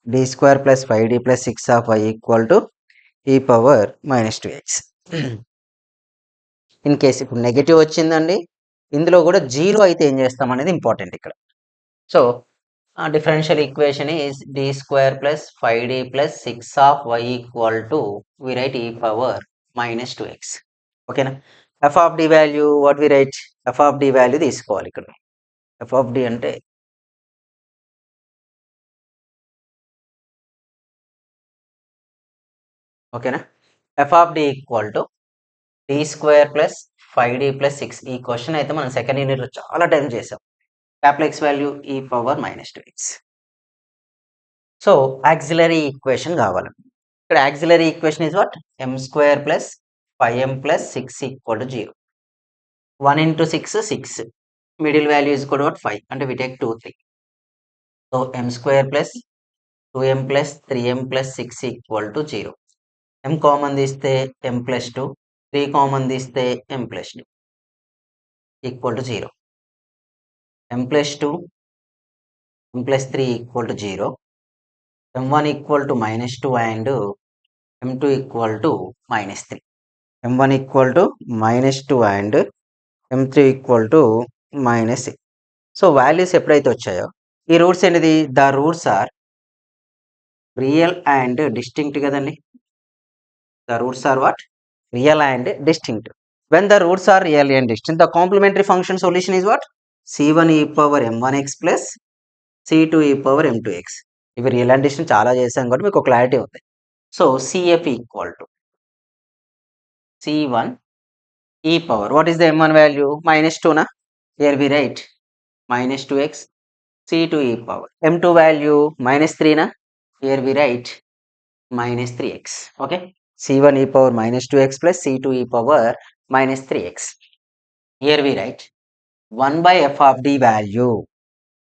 D square plus 5d plus 6 of y equal to e power minus 2x. In case ఇప్పుడు negative వచ్చిందండి, ఇందులో కూడా zero అయితే ఏం చేస్తాం అనేది ఇంపార్టెంట్ ఇక్కడ. So differential equation is d square plus 5d plus 6 of y equal to we write e power minus 2x. ఓకేనా? F of d value what we write? F of d value తీసుకోవాలి ఇక్కడ. F of D అంటే ఓకేనా, F of d equal to d square plus 5d plus 6. ఈ question అయితే మనం second యూనిట్లో చాలా టైం చేసాం. Capital X value e power minus 2x. So auxiliary equation కావాలి. ఇక్కడ auxiliary equation is what? M square plus 5m plus 6 equal to 0. 1 into 6 6. Middle value is కూడా 5 అంటే we take 2 3. So m square plus 2m plus 3m plus 6 equal to 0. m common తీస్తే m plus 2, 3 common తీస్తే m plus 2 equal to 0. m plus 2, m plus 3 equal to 0. m1 equal to minus 2 and m2 equal to minus 3. m1 equal to minus 2 and m3 equal to minus 6. So values ఎప్పుడైతే వచ్చాయో ఈ roots ఏంటిది? The roots are real and distinct కదండి. The roots are what? Real and distinct. When the roots are real and distinct, the complementary function solution is what? C1 e power m1x plus C2 e power m2x. ఇవి real and distinct చాలా చేసాం కాబట్టి మీకు clarity ఉంది. So CF equal to C1 e power what is the m1 value? Minus 2 here we write minus 2x. C2 e power m2 value minus 3 here we write minus 3x. Okay, C1 e power minus 2x plus C2 e power minus 3x. Here we write 1 by f of d value.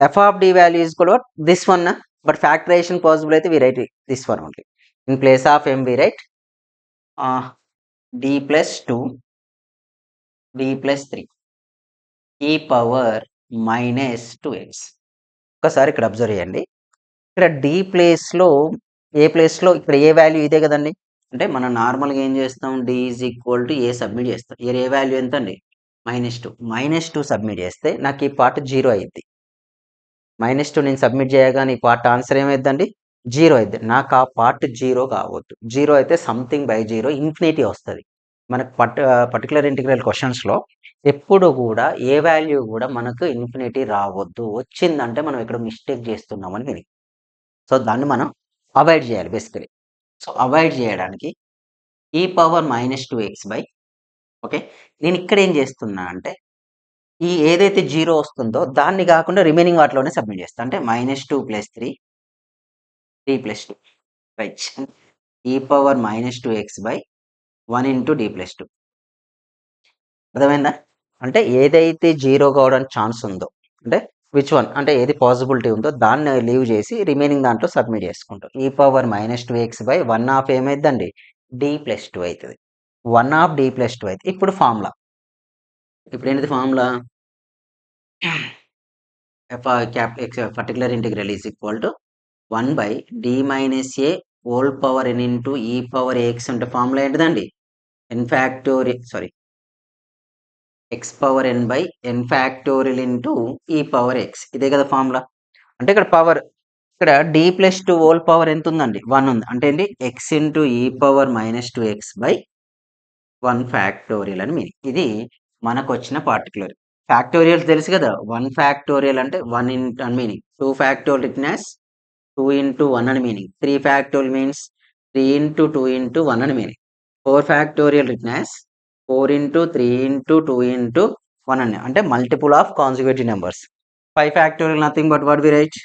F of d value is equal to what? This one, but factorization possible we write this one only. In place of m we write d plus 2, d plus 3 e power minus 2x. ఒకసారి ఇక్కడ observe చేయండి. ఇక్కడ d ప్లేస్లో ఏ ప్లేస్లో ఇక్కడ ఏ value ఇదే కదండి. అంటే మనం నార్మల్గా ఏం చేస్తాం? D is equal to A submit చేస్తాం. ఏ వాల్యూ ఎంత అండి? మైనస్ 2. మైనస్ 2 సబ్మిట్ చేస్తే నాకు ఈ పార్ట్ 0 అయింది. మైనస్ 2 నేను సబ్మిట్ చేయగానే ఈ పార్ట్ ఆన్సర్ ఏమైందండి? 0 అయింది. నాకు ఆ పార్ట్ 0 కావద్దు. 0 అయితే సంథింగ్ బై 0 ఇన్ఫినిటీ వస్తుంది. మనకు పర్టికులర్ ఇంటిగ్రల్ క్వశ్చన్స్లో ఎప్పుడు కూడా ఏ వాల్యూ కూడా మనకు ఇన్ఫినిటీ రావద్దు. వచ్చిందంటే మనం ఇక్కడ మిస్టేక్ చేస్తున్నామని మీనింగ్. సో దాన్ని మనం అవాయిడ్ చేయాలి బేసికలీ. సో అవాయిడ్ చేయడానికి ఈ power minus 2x by, okay, నేను ఇక్కడ ఏం చేస్తున్నా అంటే ఈ ఏదైతే 0 వస్తుందో దాన్ని కాకుండా రిమైనింగ్ వాటిలోనే సబ్మిట్ చేస్తా. అంటే మైనస్ 2 ప్లస్ 3 3 ప్లస్ 2 రైట్. ఈ power minus 2x by 1 into d plus 2. అర్థమైందా? అంటే ఏదైతే 0 కావడానికి ఛాన్స్ ఉందో, అంటే విచ్ వన్ అంటే ఏది పాసిబిలిటీ ఉందో దాన్ని లీవ్ చేసి రిమైనింగ్ దాంట్లో సబ్మిట్ చేసుకుంటాం. ఈ power minus 2x by 1 of ఏమైందండి? d ప్లస్ 2 అవుతుంది. 1 ఆఫ్ d ప్లస్ 2 అయితే ఇప్పుడు ఫార్ములా, ఇప్పుడు ఏంటిది formula? Particular integral is equal to 1 by d minus a whole power n into ఈ పవర్ ఏఎక్స్ అంటే ఫార్ములా ఏంటిదండి? N factorial x power n by n factorial into ఈ power x. ఇదే కదా ఫార్ములా. అంటే ఇక్కడ పవర్ ఇక్కడ d ప్లస్ 2 హోల్ పవర్ ఎంత ఉందండి? 1 ఉంది. అంటే ఏంటి? ఎక్స్ ఇంటూ ఈ power minus 2x by 1 factorial అని మీనింగ్. ఇది మనకు వచ్చిన పర్టికులర్ ఫ్యాక్టోరియల్ తెలుసు కదా. 1 ఫ్యాక్టోరియల్ అంటే 1 ఇంటూ అని meaning. 2 factorial written as 2 into 1 అని meaning. 3 factorial means 3 into 2 into 1 అని meaning. 4 factorial written as 4 into 3 into 2 into 1 అని, అంటే multiple of conjugative numbers. 5 factorial nothing but what we write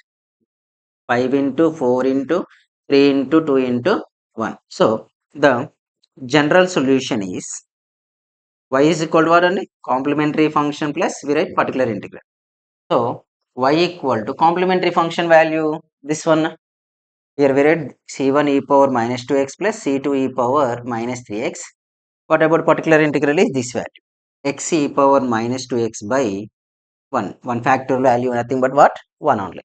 5 into 4 into 3 into 2 into 1. So the general solution is y is equal to what అండి? Complementary function plus we write particular integral. So y equal to complementary function value this one. Here we read c1 e power minus 2x plus c2 e power minus 3x. What about particular integral is this value, x e power minus 2x by 1. 1 factorial value nothing but what? 1 only.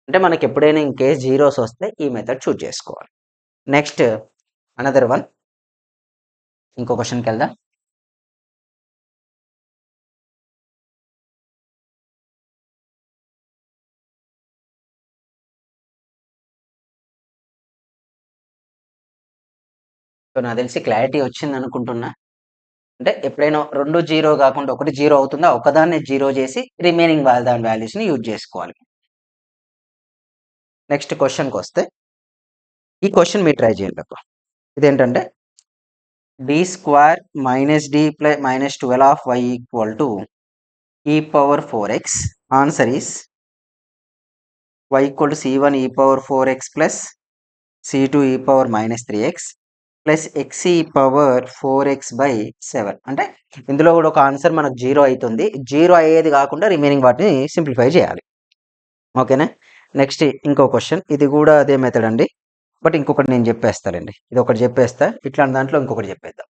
అంటే మనకి ఎప్పుడైనా in case zeros వస్తే ఈ method choose చేసుకోవాలి. Next another one, ఇంకో క్వశ్చన్కి వెళ్దాం. So నాకు తెలిసి క్లారిటీ వచ్చింది అనుకుంటున్నా. అంటే ఎప్పుడైనా 2 జీరో కాకుండా ఒకటి జీరో అవుతుందా, ఒకదాన్ని జీరో చేసి రిమైనింగ్ దాని వాల్యూస్ని యూజ్ చేసుకోవాలి. నెక్స్ట్ క్వశ్చన్కి వస్తే ఈ క్వశ్చన్ మీరు ట్రై చేయండి. ఇదేంటంటే d square minus d plus minus 12 of y equal to e power 4x. Answer is y equal to c1 e power 4x plus c2 e power minus 3x plus x e power 4x by 7. అంటే ఇందులో కూడా ఒక answer మనకు zero అవుతుంది. Zero అయ్యేది కాకుండా remaining వాటిని simplify చేయాలి. ఓకేనా. నెక్స్ట్ ఇంకో క్వశ్చన్, ఇది కూడా అదే మెథడ్ అండి, బట్ ఇంకొకటి నేను చెప్పేస్తానండి. ఇది ఒకటి చెప్పేస్తా, ఇట్లాంటి దాంట్లో ఇంకొకటి చెప్పేద్దాం.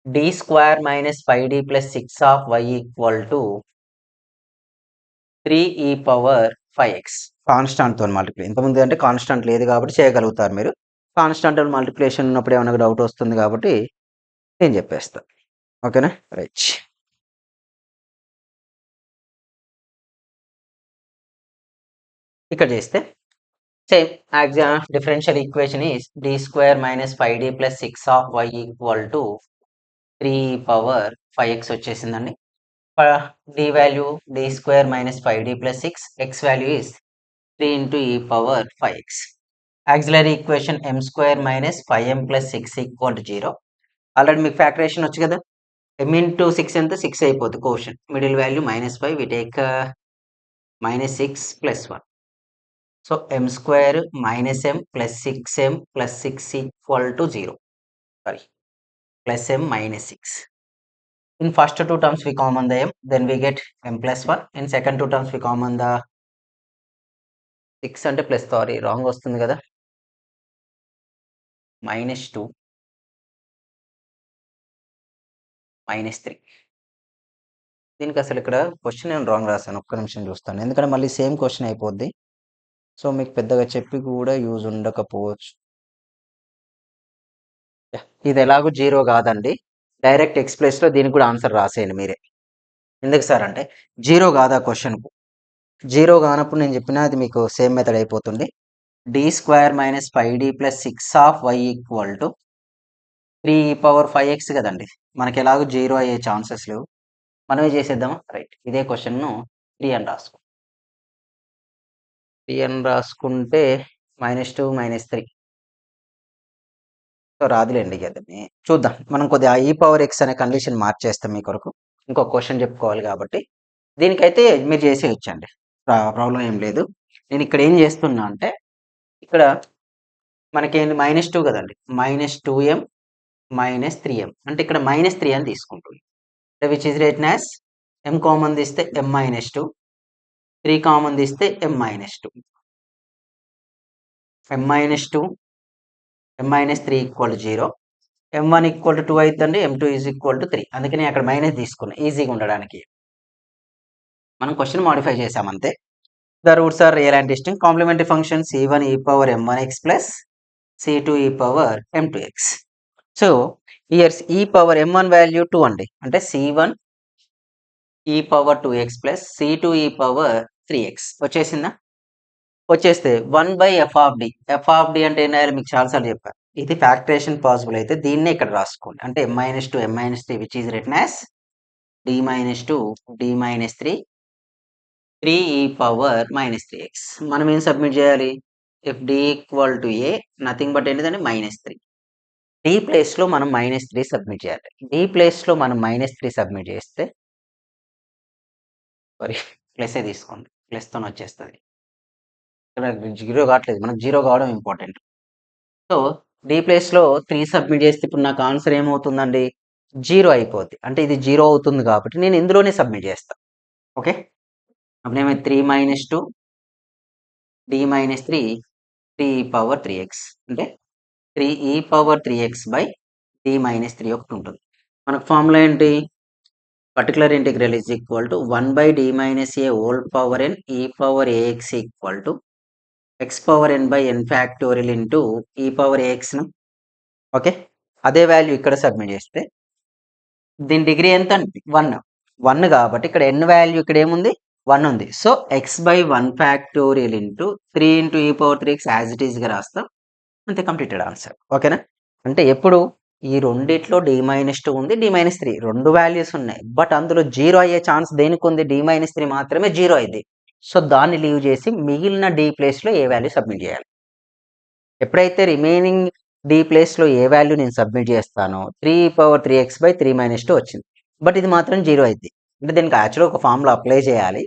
d square minus 5d plus 6 of y equal to 3e power 5x. Constant తో మల్టిప్లై. ఇంతకుముందు అంటే కాన్స్టాంట్ లేదు కాబట్టి చేయగలుగుతారు మీరు. కాన్స్టాంట్ మల్టిప్లికేషన్ ఉన్నప్పుడు ఏమైనా డౌట్ వస్తుంది కాబట్టి నేను చెప్పేస్తా. ఓకేనా, రైట్. ఇక్కడ చేస్తే same differential equation is d square minus 5d plus 6 of y equal to 3 power 5x వచ్చేసిందండి. d value d square minus 5d plus 6, x value is 3 into e power 5x. Auxiliary equation m square minus 5m plus 6 equal to 0. Already మీకు factorisation వచ్చు కదా, m into 6 ఎంత 6 అయిపోతుంది కోషన్, middle value minus 5, we take minus 6 plus 1. So m square minus m plus 6m plus 6 equal to 0. Sorry, plus m minus 6. In first two terms we common the m, then we get m plus 1. In second two terms we common the 6 అంటే plus, sorry wrong వస్తుంది కదా, minus 2 minus 3. దీనికి అసలు ఇక్కడ question నేను wrong రాశాను, ఒక్క నిమిషం చూస్తాను, ఎందుకంటే మళ్ళీ సేమ్ క్వశ్చన్ అయిపోద్ది. సో మీకు పెద్దగా చెప్పి కూడా యూజ్ ఉండకపోవచ్చు. ఇది ఎలాగో జీరో కాదండి, డైరెక్ట్ ఎక్స్ ప్లేస్లో దీనికి కూడా ఆన్సర్ రాసేయండి మీరే. ఎందుకు సార్ అంటే జీరో కాదా క్వశ్చన్కు, జీరో కానప్పుడు నేను చెప్పిన అది మీకు సేమ్ మెథడ్ అయిపోతుంది. d square minus 5d plus 6 of y equal to 3 power 5x కదండి, మనకి ఎలాగో జీరో అయ్యే ఛాన్సెస్ లేవు, మనమే చేసేద్దామా. రైట్, ఇదే క్వశ్చన్ను 3 అని రాసుకో. 3 అని రాసుకుంటే మైనస్ 2 మైనస్ 3. సో రాదులేండి, కదండి చూద్దాం. మనం కొద్దిగా ఈ పవర్ ఎక్స్ అనే కండిషన్ మార్చేస్తాం మీ కొరకు, ఇంకో క్వశ్చన్ చెప్పుకోవాలి కాబట్టి. దీనికైతే మీరు చేసేయచ్చండి, ప్రాబ్లం ఏం లేదు. నేను ఇక్కడ ఏం చేస్తున్నా అంటే, ఇక్కడ మనకేంటి మైనస్ 2 కదండి, మైనస్ 2m మైనస్ 3m, అంటే ఇక్కడ మైనస్ 3 అని తీసుకుంటుంది, which is written as m common తీస్తే m మైనస్ 2, 3 కామన్ తీస్తే m minus 2, m minus 2 m minus 3 equal to 0, m1 equal to 2 అవుతుంది, m2 ఈజ్ ఈక్వల్ టు 3. అందుకని అక్కడ మైనస్ తీసుకున్నా ఈజీగా ఉండడానికి. మనం క్వశ్చన్ మాడిఫై చేసాం అంతే. The roots are real and distinct. Complementary function c1 e power m1x plus c2 e power m2x. So here's e power m1 value 2 అండి, అంటే c1 e power 2x plus c2 e power 3x వచ్చేసిందా. వచ్చేస్తే 1 by F of d. F of D అంటే ఏంటంటే మీకు చాలాసార్లు చెప్పాను, ఇది ఫ్యాక్టరేషన్ పాసిబుల్ అయితే దీన్నే ఇక్కడ రాసుకోండి, అంటే m minus 2 m minus 3 which is written as d minus 2 d minus 3 3 e power minus 3x. మనం ఏం సబ్మిట్ చేయాలి, if d equal to a nothing but ఏంటిదంటే మైనస్ 3. d ప్లేస్లో మనం మైనస్ 3 సబ్మిట్ చేయాలి. d ప్లేస్లో మనం మైనస్ 3 సబ్మిట్ చేస్తే, సారీ ప్లస్ తీసుకోండి, ప్లస్తో వచ్చేస్తుంది. ఇక్కడ జీరో కావట్లేదు, మనకు జీరో కావడం ఇంపార్టెంట్. సో d ప్లేస్లో 3 సబ్మిట్ చేస్తే ఇప్పుడు నాకు ఆన్సర్ ఏమవుతుందండి, జీరో అయిపోద్ది, అంటే ఇది జీరో అవుతుంది కాబట్టి నేను ఇందులోనే సబ్మిట్ చేస్తాను. ఓకే, అప్పుడు ఏమైతే 3 మైనస్ 2 d మైనస్ 3 3e⁻3x అంటే 3e⁻3x/d-3 ఒకటి ఉంటుంది. మనకు ఫార్ములా ఏంటి? Particular integral is equal to 1/d-a whole power n e⁻ax equal to x⁻n/n factorial into e⁻ax. Okay, అదే వాల్యూ ఇక్కడ సబ్మిట్ చేస్తే దీని డిగ్రీ ఎంత? 1 కాబట్టి ఇక్కడ n వాల్యూ ఇక్కడ ఏముంది? 1 ఉంది. So x/1 factorial into 3 into e⁻3x as it ఈస్గా రాస్తాం. అంతే, కంప్లీటెడ్ ఆన్సర్. ఓకేనా? అంటే ఎప్పుడు ఈ రెండిట్లో d-2 ఉంది, d-3 రెండు వాల్యూస్ ఉన్నాయి. బట్ అందులో జీరో అయ్యే ఛాన్స్ దేనికి ఉంది? d-3 మాత్రమే జీరో అయింది. సో దాన్ని లీవ్ చేసి మిగిలిన d ప్లేస్లో ఏ వాల్యూ సబ్మిట్ చేయాలి. ఎప్పుడైతే రిమైనింగ్ d ప్లేస్లో ఏ వాల్యూ నేను సబ్మిట్ చేస్తానో 3e⁻3x/3-2 వచ్చింది. బట్ ఇది మాత్రం జీరో అయింది. అంటే దీనికి యాక్చువల్గా ఒక ఫార్ములా అప్లై చేయాలి.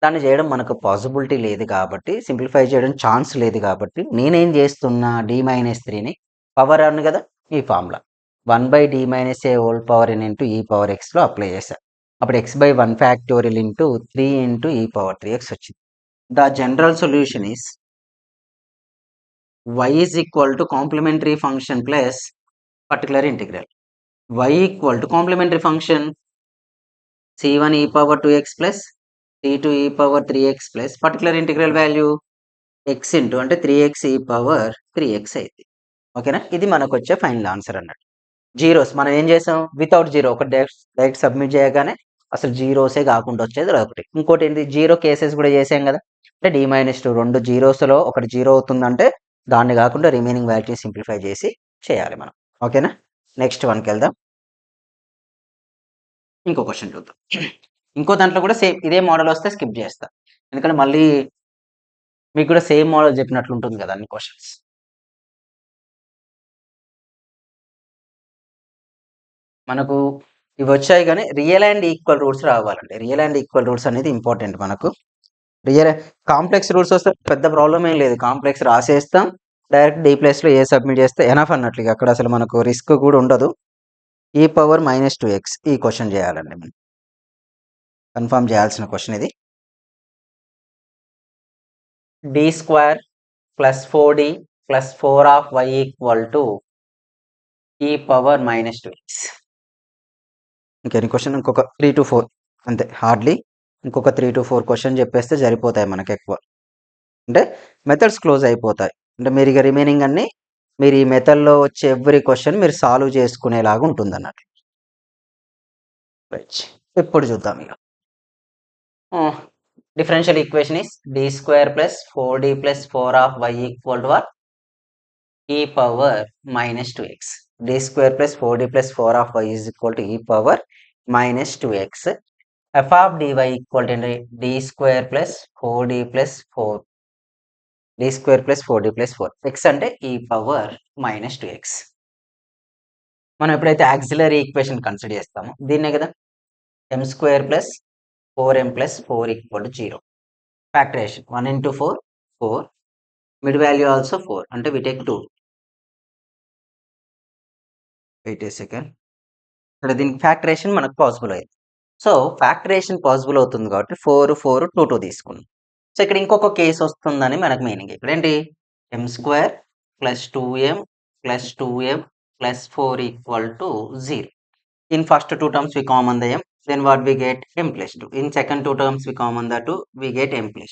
దాన్ని చేయడం మనకు పాసిబిలిటీ లేదు కాబట్టి, సింప్లిఫై చేయడం ఛాన్స్ లేదు కాబట్టి నేనేం చేస్తున్నా, d-3ని పవర్ అను కదా ఈ formula 1/d-a whole power n into e⁻xలో అప్లై చేశాను. అప్పుడు x/1 factorial into 3 into e⁻3x వచ్చింది. The general solution is y is equal to complementary function plus particular integral. Y equal to complementary function c1 e⁻2x plus c2 e⁻3x plus particular integral value x into అంటే 3x e⁻3x అయింది. ఓకేనా? ఇది మనకు వచ్చే final answer అన్నట్టు. Zeros మనం ఏం చేసాం? వితౌట్ జీరో ఒకటి డైరెక్ట్ సబ్మిట్ చేయగానే అసలు జీరోసే కాకుండా వచ్చేది ఒకటి. ఇంకోటి ఏంటి? జీరో కేసెస్ కూడా చేసాం కదా. అంటే d-2 రెండు జీరోస్లో ఒకటి జీరో అవుతుందంటే దాన్ని కాకుండా రిమైనింగ్ వాల్యూ సింప్లిఫై చేసి చేయాలి మనం. ఓకేనా? నెక్స్ట్ వన్కి వెళ్దాం. ఇంకో క్వశ్చన్ చూద్దాం. ఇంకో దాంట్లో కూడా సేమ్ ఇదే మోడల్ వస్తే స్కిప్ చేస్తా, ఎందుకంటే మళ్ళీ మీకు కూడా సేమ్ మోడల్ చెప్పినట్లు ఉంటుంది కదా అన్ని క్వశ్చన్స్. మనకు ఇవి వచ్చాయి కానీ రియల్ అండ్ ఈక్వల్ రూట్స్ రావాలండి. రియల్ అండ్ ఈక్వల్ రూట్స్ అనేది ఇంపార్టెంట్ మనకు. రియల్ కాంప్లెక్స్ రూట్స్ వస్తే పెద్ద ప్రాబ్లం ఏం లేదు, కాంప్లెక్స్ రాసేస్తాం, డైరెక్ట్ d ప్లేస్లో ఏ సబ్మిట్ చేస్తే ఎనఫ్ అన్నట్లు. అక్కడ అసలు మనకు రిస్క్ కూడా ఉండదు. e⁻−2x ఈ క్వశ్చన్ చేయాలండి, మనం కన్ఫర్మ్ చేయాల్సిన క్వశ్చన్ ఇది. d² + 4d + 4 equal to e⁻−2x. ఇంకెన్ని క్వశ్చన్? ఇంకొక 3 to 4 అంతే, హార్డ్లీ ఇంకొక 3 to 4 క్వశ్చన్ చెప్పేస్తే సరిపోతాయి మనకు. ఎక్కువ అంటే మెథడ్స్ క్లోజ్ అయిపోతాయి. అంటే మీరు ఇక రిమైనింగ్ అన్ని మీరు ఈ మెథడ్లో వచ్చే ఎవ్రీ క్వశ్చన్ మీరు సాల్వ్ చేసుకునేలాగా ఉంటుంది అన్నట్లు. ఇప్పుడు చూద్దాం ఇక. Differential equation is d² + 4d + 4 equal to e⁻−2x. d² + 4d + 4 is equal to e⁻−2x. f of dy equal to d² + 4d + 4 d² + 4d + 4 x అంటే e⁻−2x. మనం ఎప్పుడైతే ఆక్సిలరీ ఈక్వేషన్ కన్సిడర్ చేస్తామో దీన్నే కదా m² + 4m + 4 equal to 0. Factorisation 1 into 4 4, mid value also 4 అంటే we take 2. Wait a second, ఇక్కడ దీనికి factorisation మనకు పాసిబుల్ అయింది. సో ఫ్యాక్టరేషన్ పాసిబుల్ అవుతుంది కాబట్టి 4 4 2 2 తీసుకున్నాం. సో ఇక్కడ ఇంకొక కేసు వస్తుందని మనకు మీనింగ్. ఇక్కడ ఏంటి? m² + 2m + 2m + 4 equal to 0. In first two terms we common the m, then what we get? m + 2. In second two terms we common the 2, we get m + 2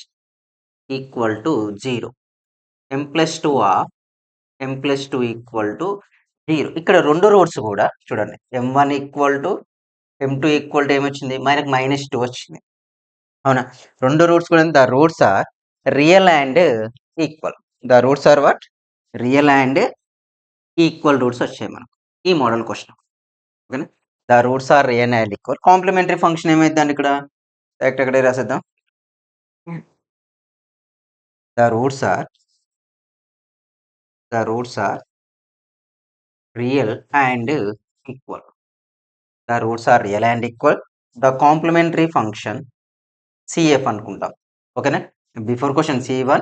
equal to 0. m + 2 of m + 2 equal to 0. ఇక్కడ రెండు roots కూడా చూడండి, m1 equal to m2 equal to ఏమొచ్చింది? మనకు -2 వచ్చింది. అవునా? రెండు roots కూడా the roots are real and equal. The roots are what? Real and equal roots వచ్చాయి మనకు ఈ మోడల్ క్వశ్చన్. ఓకేనా? The roots are real and equal. Complementary function ఏమైందండి ఇక్కడ? డైరెక్ట్ అక్కడే రాసేద్దాం. The roots are real and equal. The roots are real and equal. The complementary function CF అనుకుంటాం. ఓకేనా? Before question C1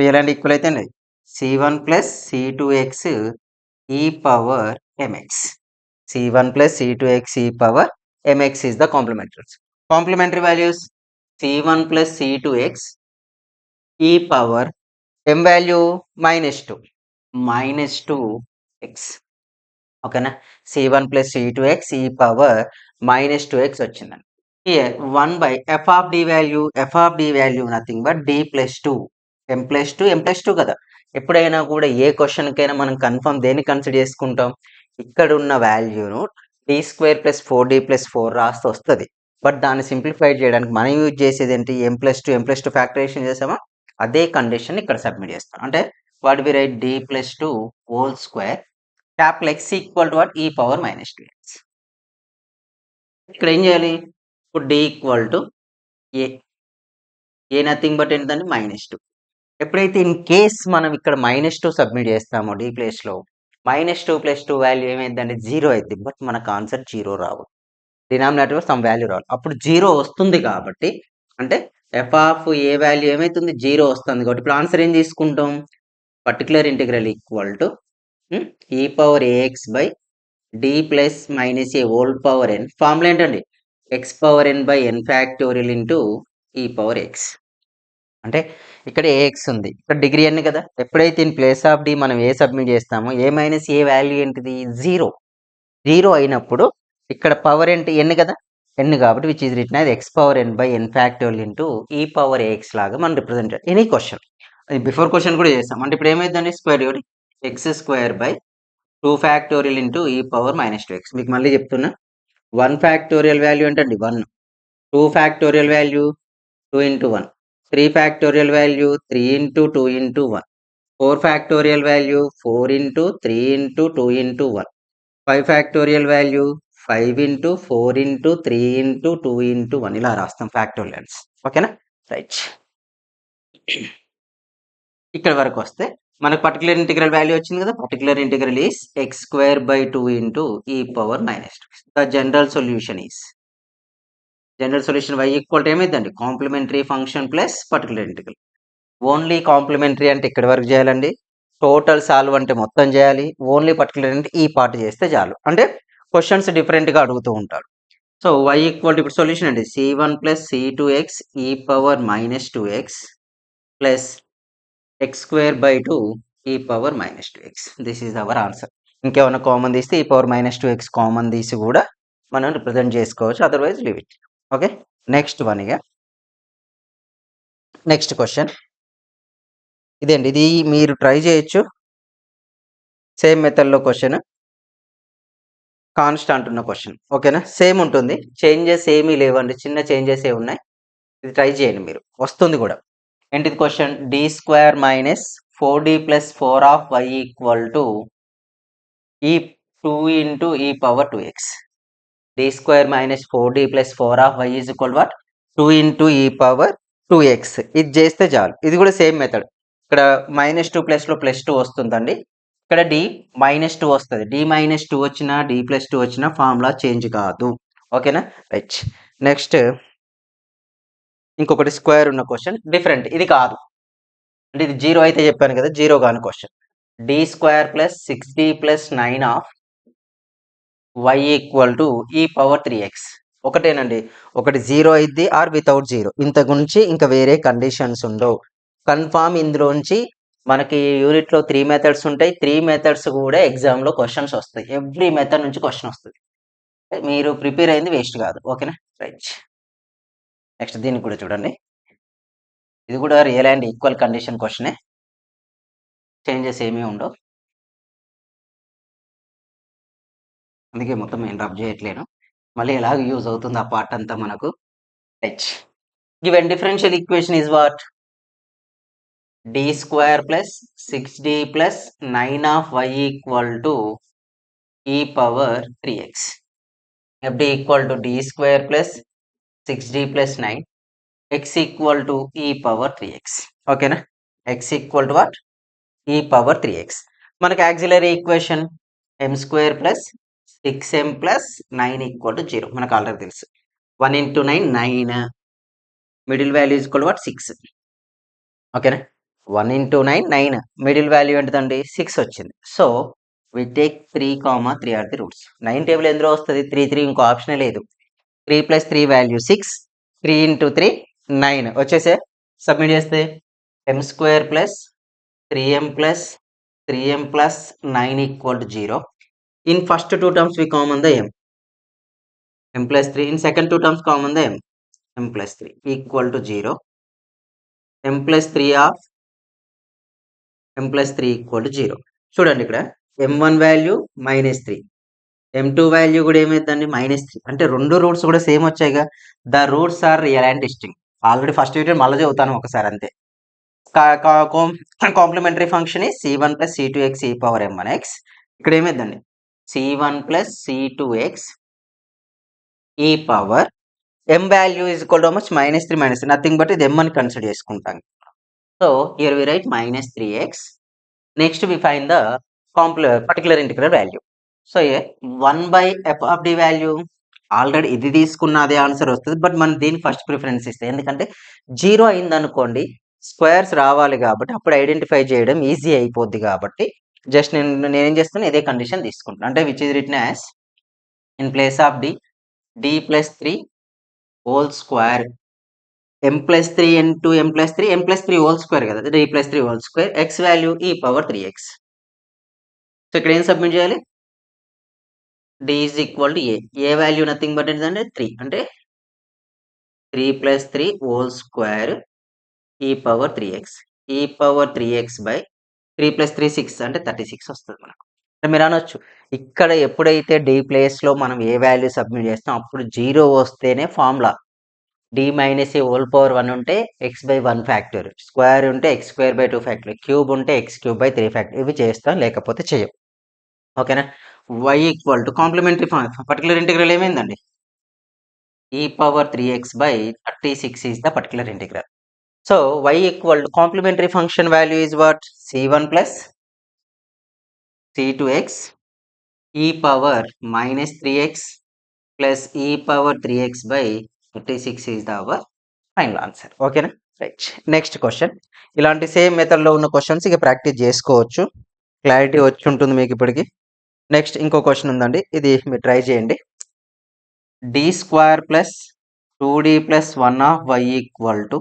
real and equal అయితే C1 + C2x e⁻mx. C1 + C2x e⁻mx is the complementaries. Complementary values C1 + C2x e⁻mx m value -2 -2x ఓకేనా c1 plus c2x ఈ power -2x వచ్చిందండి here 1 by f of d value nothing but d plus 2 m plus 2 కదా ఎప్పుడైనా కూడా ఏ క్వశ్చన్కైనా మనం confirm దేన్ని consider చేసుకుంటాం ఇక్కడ ఉన్న వాల్యూను d² ప్లస్ 4d ప్లస్ 4 రాస్తే వస్తుంది బట్ దాన్ని సింప్లిఫై చేయడానికి మనం యూజ్ చేసేది ఏంటి m+2 ఫ్యాక్టరైజేషన్ చేసామా అదే కండిషన్ ఇక్కడ సబ్మిట్ చేస్తాం అంటే what we write d plus 2 whole square capital X equal to what e power -2x ఇక్కడ ఏం చేయాలి ఇప్పుడు d equal to a nothing but ఏంటంటే -2 ఎప్పుడైతే ఇన్ కేస్ మనం ఇక్కడ -2 సబ్మిట్ చేస్తామో d ప్లేస్లో -2 + 2 వాల్యూ ఏమైందంటే 0 అయింది బట్ మనకు ఆన్సర్ 0 రావు డినామినేటర్ సమ్ వాల్యూ రావాలి అప్పుడు 0 వస్తుంది కాబట్టి అంటే ఎఫ్ ఆఫ్ ఏ వాల్యూ ఏమైతుంది 0 వస్తుంది కాబట్టి ఇప్పుడు ఆన్సర్ ఏం తీసుకుంటాం particular integral equal to e power ax by d plus minus a whole power n formula ఏంటండి x power n by n factorial into e power x అంటే ఇక్కడ AX ఉంది ఇక్కడ డిగ్రీ n కదా ఎప్పుడైతే ఇన్ ప్లేస్ ఆఫ్ డి మనం ఏ submit చేస్తామో ఏ minus ఏ value ఏంటిది 0 అయినప్పుడు ఇక్కడ పవర్ ఏంటి n కదా n కాబట్టి which is written as x power n by n factorial into ఈ పవర్ ఏఎక్స్ లాగా మనం రిప్రజెంట్ చేయాలి ఎనీ క్వశ్చన్ అది బిఫోర్ క్వశ్చన్ కూడా చేస్తాం అంటే ఇప్పుడు ఏమైందండి square root x² by 2 factorial into ఈ పవర్ -2x మీకు మళ్ళీ చెప్తున్నా 1 ఫ్యాక్టోరియల్ వాల్యూ ఏంటండి 1 2 factorial value 2 into 1 3 factorial value 3 into 2 into 1 4 factorial value 4 into 3 into 2 into 1 5 factorial value 5 into 4 into 3 into 2 into 1 ఇలా రాస్తాం ఫ్యాక్టోరియల్స్ ఓకేనా రైట్ ఇక్కడ వరకు వస్తే మనకు పర్టికులర్ ఇంటిగ్రల్ వాల్యూ వచ్చింది కదా particular integral is x² by 2 into ఈ power -2 the general solution is general solution y equal to ఏమైందండి complementary function plus particular integral only complementary అంటే ఇక్కడ వరకు చేయాలండి టోటల్ సాల్వ్ అంటే మొత్తం చేయాలి ఓన్లీ పర్టికులర్ అంటే ఈ పార్ట్ చేస్తే చాలు అంటే క్వశ్చన్స్ డిఫరెంట్గా అడుగుతూ ఉంటాడు సో y ఈక్వల్ టు ఇప్పుడు సొల్యూషన్ అండి c1 ప్లస్ c2x ఈ power -2x plus x² by 2 e power -2x this is our answer ఇంకేమైనా కామన్ తీస్తే ఈ పవర్ -2x కామన్ తీసి కూడా మనం రిప్రజెంట్ చేసుకోవచ్చు otherwise leave it okay next one ఇక నెక్స్ట్ క్వశ్చన్ ఇదేండి ఇది మీరు ట్రై చేయొచ్చు సేమ్ మెథడ్లో క్వశ్చన్ కాన్స్టాంట్ ఉన్న క్వశ్చన్ ఓకేనా సేమ్ ఉంటుంది చేంజెస్ ఏమీ లేవండి చిన్న చేంజెస్ ఏ ఉన్నాయి ఇది ట్రై చేయండి మీరు వస్తుంది కూడా ఏంటిది question d² minus 4d plus 4 of y equal to ఈ 2 ఇంటూ ఈ power 2x d² minus 4d plus 4 of y is equal what 2 into ఈ పవర్ 2x ఇది చేస్తే చాలు ఇది కూడా సేమ్ మెథడ్ ఇక్కడ -2 ప్లస్లో +2 వస్తుందండి ఇక్కడ d -2 వస్తుంది d -2 వచ్చినా d +2 వచ్చినా ఫార్ములా చేంజ్ కాదు ఓకేనా రైట్ నెక్స్ట్ ఇంకొకటి స్క్వేర్ ఉన్న క్వశ్చన్ డిఫరెంట్ ఇది కాదు అంటే ఇది 0 అయితే చెప్పాను కదా 0 కాని question d² plus 6d plus 9 of y equal to ఈ పవర్ 3x ఒకటేనండి ఒకటి 0 అయింది ఆర్ వితౌట్ 0 ఇంత గురించి ఇంకా వేరే కండిషన్స్ ఉండవు కన్ఫామ్ ఇందులోంచి మనకి యూనిట్లో 3 మెథడ్స్ ఉంటాయి 3 మెథడ్స్ కూడా ఎగ్జామ్లో క్వశ్చన్స్ వస్తాయి ఎవ్రీ మెథడ్ నుంచి క్వశ్చన్ వస్తుంది మీరు ప్రిపేర్ అయింది వేస్ట్ కాదు ఓకేనా రైట్ నెక్స్ట్ దీన్ని కూడా చూడండి ఇది కూడా రియల్ అండ్ ఈక్వల్ కండిషన్ క్వశ్చనే చేంజెస్ ఏమీ ఉండవు అందుకే మొత్తం నేను రబ్ చేయట్లేను మళ్ళీ ఎలాగ యూజ్ అవుతుంది ఆ పార్ట్ అంతా మనకు right given differential equation is what d² plus 6d plus 9 of y equal to ఈ power 3x fd equal to d² plus 6d plus 9 x equal to ఈ పవర్ 3x ఓకేనా x equal to what e power 3x మనకి auxiliary equation m² plus 6m plus 9 equal to 0 మనకు already తెలుసు 1 into 9 9 middle value equal what 6 ఓకేనా 1 into 9 9 middle value ఏంటిదండి 6 వచ్చింది so we take 3, 3 are the roots 9 table ఎందులో వస్తుంది 3 ఇంకో ఆప్షనే లేదు 3 + 3 వాల్యూ 6 3 ఇంటూ 3 9 వచ్చేసే సబ్మిట్ చేస్తే m² plus 3m plus 3m plus 9 equal to 0. In first two terms we common the m plus 3. In second two terms common the m plus 3 equal to 0. m plus 3 of m plus 3 equal to 0. చూడండి ఇక్కడ m1 value -3, m2 value కూడా ఏమైందండి -3. అంటే రెండు roots కూడా same వచ్చాయిగా. The roots are real and distinct. Already first unit మళ్ళీ చదువుతాను ఒకసారి అంతే. Complementary function c1 plus c2x e power m1x. ఇక్కడ ఏమైందండి c1 plus c2x e power m value is equal to much -3 nothing but ఇది m అని consider చేసుకుంటాం. So here we write -3x. Next we find the particular integral value. So 1/f of the value already ఇది తీసుకున్న అదే answer వస్తుంది. But మనం దీనికి first preference ఇస్తాం. ఎందుకంటే 0 అయింది అనుకోండి స్క్వేర్స్ రావాలి కాబట్టి అప్పుడు ఐడెంటిఫై చేయడం ఈజీ అయిపోద్ది కాబట్టి జస్ట్ నేనేం చేస్తాను ఇదే కండిషన్ తీసుకుంటాను. అంటే which is written as in place of d plus 3 whole square m plus 3 into m plus 3 whole square కదా, d plus 3 whole square x value e power 3x. So ఇక్కడ ఏం సబ్మిట్ చేయాలి d is equal to a value nothing but ఏంటంటే 3, అంటే 3 plus 3 whole square e power 3x. e power 3x by 3 plus 3 6 అంటే 36 వస్తుంది మనకు. మీరు అనొచ్చు ఇక్కడ ఎప్పుడైతే d ప్లేస్లో మనం ఏ వాల్యూ సబ్మిట్ చేస్తాం అప్పుడు 0 వస్తేనే formula d minus a whole power 1 ఉంటే x బై 1 ఫ్యాక్టర్, స్క్వేర్ ఉంటే x square by 2 factor, cube ఉంటే x క్యూబ్ బై 3 ఫ్యాక్టర్. ఇవి చేస్తాం లేకపోతే చేయం. ఓకేనా. y equal to complementary particular integral ఏమైందండి e power 3x by 36 is the particular integral. So y equal to complementary function value is what c1 plus c2x e power -3x plus e power 3x by 36 is the hour final answer. ఓకేనా. Right. Next question. ఇలాంటి same మెథడ్లో ఉన్న questions ఇక practice చేసుకోవచ్చు, clarity వచ్చి ఉంటుంది మీకు ఇప్పటికి. నెక్స్ట్ ఇంకో క్వశ్చన్ ఉందండి, ఇది మీరు ట్రై చేయండి. d square plus 2d plus 1 of y equal to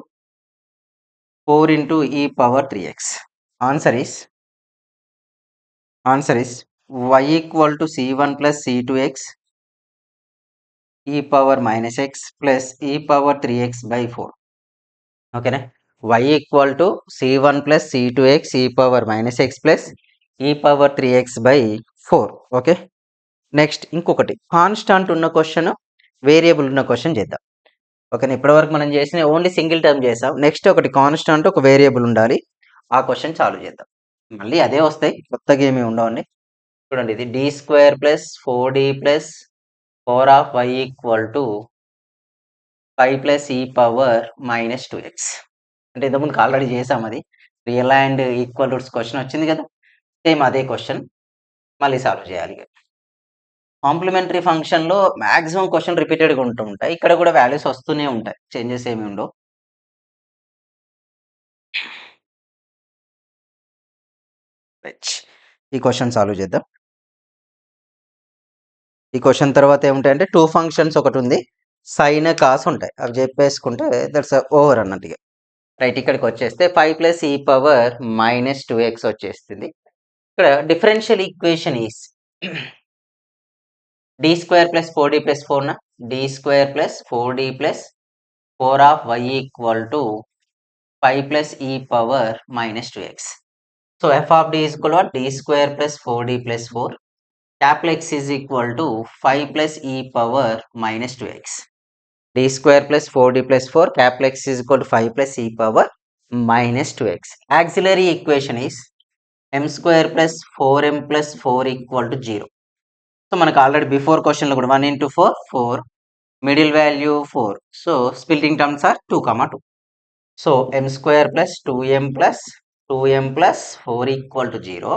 4 into e power 3x. Answer is y equal to c1 plus c2x e power minus x plus e power 3x by 4. Okay na? y equal to c1 plus c2x e power minus x plus e power 3x by 4. Okay. Next ఇంకొకటి constant ఉన్న question, variable ఉన్న question చేద్దాం. ఓకేనా. ఇప్పటివరకు మనం చేసిన only single term చేసాం. Next ఒకటి కాన్స్టాంట్ ఒక వేరియబుల్ ఉండాలి, ఆ క్వశ్చన్ చాలు చేద్దాం. మళ్ళీ అదే వస్తాయి, కొత్తగా ఏమి ఉండవండి. చూడండి ఇది d square plus 4d plus 4 of y equal to 5 plus e power -2x. అంటే ఇంతకుముందుకు ఆల్రెడీ చేసాం, అది real and equal roots question వచ్చింది కదా, సేమ్ అదే క్వశ్చన్ మళ్ళీ సాల్వ్ చేయాలి. కాంప్లిమెంటరీ ఫంక్షన్లో మ్యాక్సిమం క్వశ్చన్ రిపీటెడ్గా ఉంటూ ఉంటాయి, ఇక్కడ కూడా వాల్యూస్ వస్తూనే ఉంటాయి, చేంజెస్ ఏమి ఉండవు. ఈ క్వశ్చన్ సాల్వ్ చేద్దాం. ఈ క్వశ్చన్ తర్వాత ఏముంటాయంటే 2 ఫంక్షన్స్ ఒకటి ఉంది, సైన్ కాస్ ఉంటాయి, అవి చెప్పేసుకుంటే దట్స్ ఓవర్ అన్నట్టుగా. రైట్. ఇక్కడికి వచ్చేస్తే 5 ప్లస్ ఈ పవర్ -2x వచ్చేస్తుంది. ఇక్కడ differential equation is d square plus 4d plus 4 నా d square plus 4d plus 4 of y equal to 5 plus ఈ power -2x. So f of d is equal to d square plus 4d plus 4, capital X is equal to 5 plus e power -2x. d square plus 4d plus 4, capital X is equal to 5 plus e power -2x. Auxiliary equation is m square plus 4m plus 4 equal to 0. So మనకు already before క్వశ్చన్లో కూడా 1 into 4 4, middle value 4. So splitting terms are 2, 2. So m square plus 2m plus 4 equal to 0.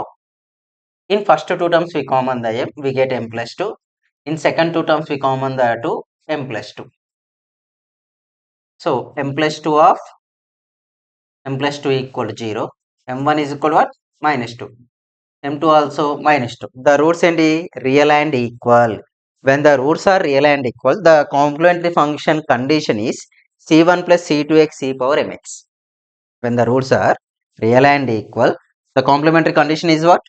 In first two terms we common the m, we get m plus 2. In second two terms we common the 2, m plus 2. So m plus 2 of m plus 2 equal to 0. m1 is equal to what? -2. m2 also -2. The roots and real and equal. When the roots are real and equal, the complementary function condition is c1 plus c2x e power mx. When the roots are real and equal, The complementary condition is what?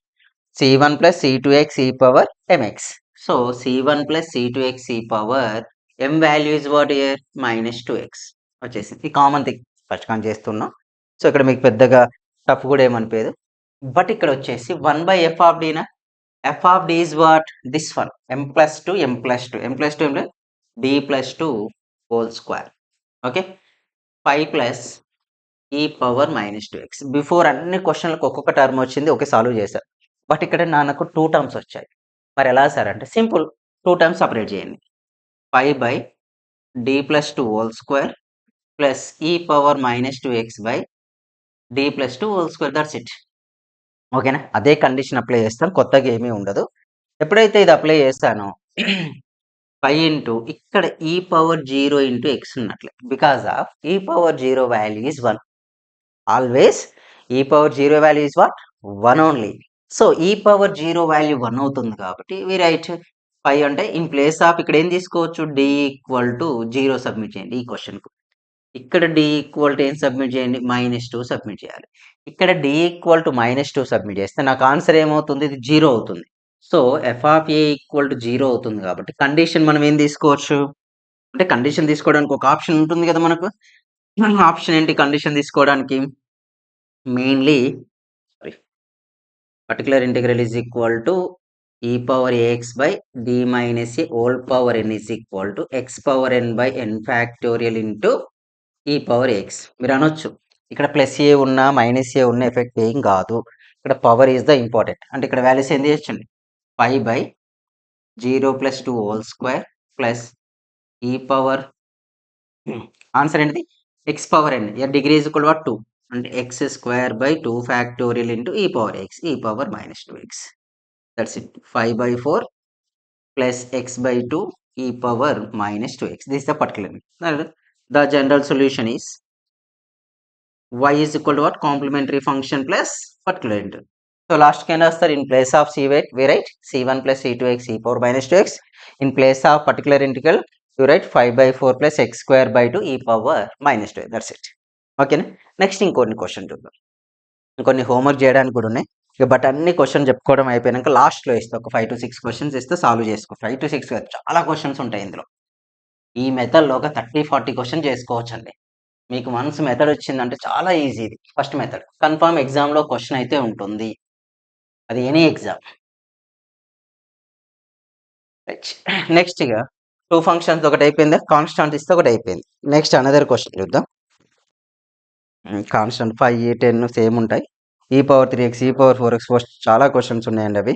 C1 plus C2x e power mx. So C1 plus C2x e power m value is what here? Minus 2x వచ్చేసింది. ఈ common thing first కాన్ చేస్తున్నాం. So ఇక్కడ మీకు పెద్దగా tough కూడా ఏమనిపించదు. But ఇక్కడ వచ్చేసి 1 by f of d నా f of d is what? This one m plus 2 m plus 2 m plus 2 అంటే d plus 2 whole square. Okay 5 plus ఈ పవర్ మైనస్ 2x. బిఫోర్ అన్ని క్వశ్చన్లకు ఒక్కొక్క టర్మ్ వచ్చింది, ఓకే సాల్వ్ చేశారు. But ఇక్కడ నాకు 2 terms వచ్చాయి. మరి ఎలా సార్ అంటే సింపుల్, 2 టర్మ్స్ సపరేట్ చేయండి. 5 by D plus 2 whole square plus ఈ power minus 2x by D plus 2 whole square. That's it. ఓకేనా? అదే కండిషన్ అప్లై చేస్తాను, కొత్తగా ఏమీ ఉండదు. ఎప్పుడైతే ఇది అప్లై చేస్తానో 5 ఇంటూ ఇక్కడ ఈ పవర్ 0 ఇంటూ ఎక్స్ ఉన్నట్లే, because of E power 0 value is 1. Always ఈ power 0 value is what? 1 only. So e power 0 value 1 అవుతుంది కాబట్టి వి రైట్ 5 అంటే ఇన్ ప్లేస్ ఆఫ్ ఇక్కడ ఏం తీసుకోవచ్చు? d ఈక్వల్ టు 0 సబ్మిట్ చేయండి ఈ క్వశ్చన్కు. ఇక్కడ d ఈక్వల్ టు ఏం సబ్మిట్ చేయండి? -2 సబ్మిట్ చేయాలి. ఇక్కడ d ఈక్వల్ టు -2 సబ్మిట్ చేస్తే నాకు ఆన్సర్ ఏమవుతుంది? ఇది 0 అవుతుంది. So F of A equal to 0 అవుతుంది కాబట్టి కండిషన్ మనం ఏం తీసుకోవచ్చు అంటే, కండిషన్ తీసుకోవడానికి ఒక ఆప్షన్ ఉంటుంది కదా మనకు. ఆప్షన్ ఏంటి కండిషన్ తీసుకోవడానికి? Mainly particular integral is equal to e power ax by d minus a whole power n is equal to x power n by n factorial into e power ax. మీరు అనొచ్చు ఇక్కడ plus ఏ ఉన్నా minus ఏ ఉన్న effect ఏం కాదు, ఇక్కడ power is the important. అంటే ఇక్కడ వాల్యూస్ ఏం చేయొచ్చండి? 5 by 0 plus 2 whole square plus ఈ పవర్ ఆన్సర్ ఏంటిది? X power n. Degree is equal to 2 అంటే x square by 2 factorial into ఈ power x e power minus 2x. That's it. 5 by 4 plus x by 2 e power minus 2x. This the particular. The general solution is y is equal to what? Complementary function plus particular integral. So last can answer in place of c we write c1 plus c2x e power minus 2x. In place of particular integral you write 5 by 4 plus x square by 2 e power minus 2. That's it. ఓకేనా? Next ఇంకొన్ని question చూద్దాం. ఇంకొన్ని homework చేయడానికి కూడా ఉన్నాయి. ఇక but అన్ని question చెప్పుకోవడం అయిపోయాక లాస్ట్లో ఇస్తే ఒక 5 to 6 క్వశ్చన్స్ ఇస్తే సాల్వ్ చేసుకో. 5 to 6 చాలా క్వశ్చన్స్ ఉంటాయి ఇందులో. ఈ మెథడ్లో ఒక 30-40 క్వశ్చన్ చేసుకోవచ్చు అండి. మీకు వన్స్ మెథడ్ వచ్చిందంటే చాలా ఈజీ. ఇది ఫస్ట్ మెథడ్ కన్ఫర్మ్ ఎగ్జామ్లో క్వశ్చన్ అయితే ఉంటుంది, అది ఎనీ ఎగ్జామ్. నెక్స్ట్ ఇక 2 ఫంక్షన్స్ ఒకటి అయిపోయిందా, కాన్స్టాంట్ ఇస్తే ఒకటి అయిపోయింది. నెక్స్ట్ అనదర్ క్వశ్చన్ చూద్దాం. కాన్స్టెంట్ 5, 10 సేమ్ ఉంటాయి. ఈ పవర్ 3x ఈ పవర్ 4x చాలా క్వశ్చన్స్ ఉన్నాయండి అవి.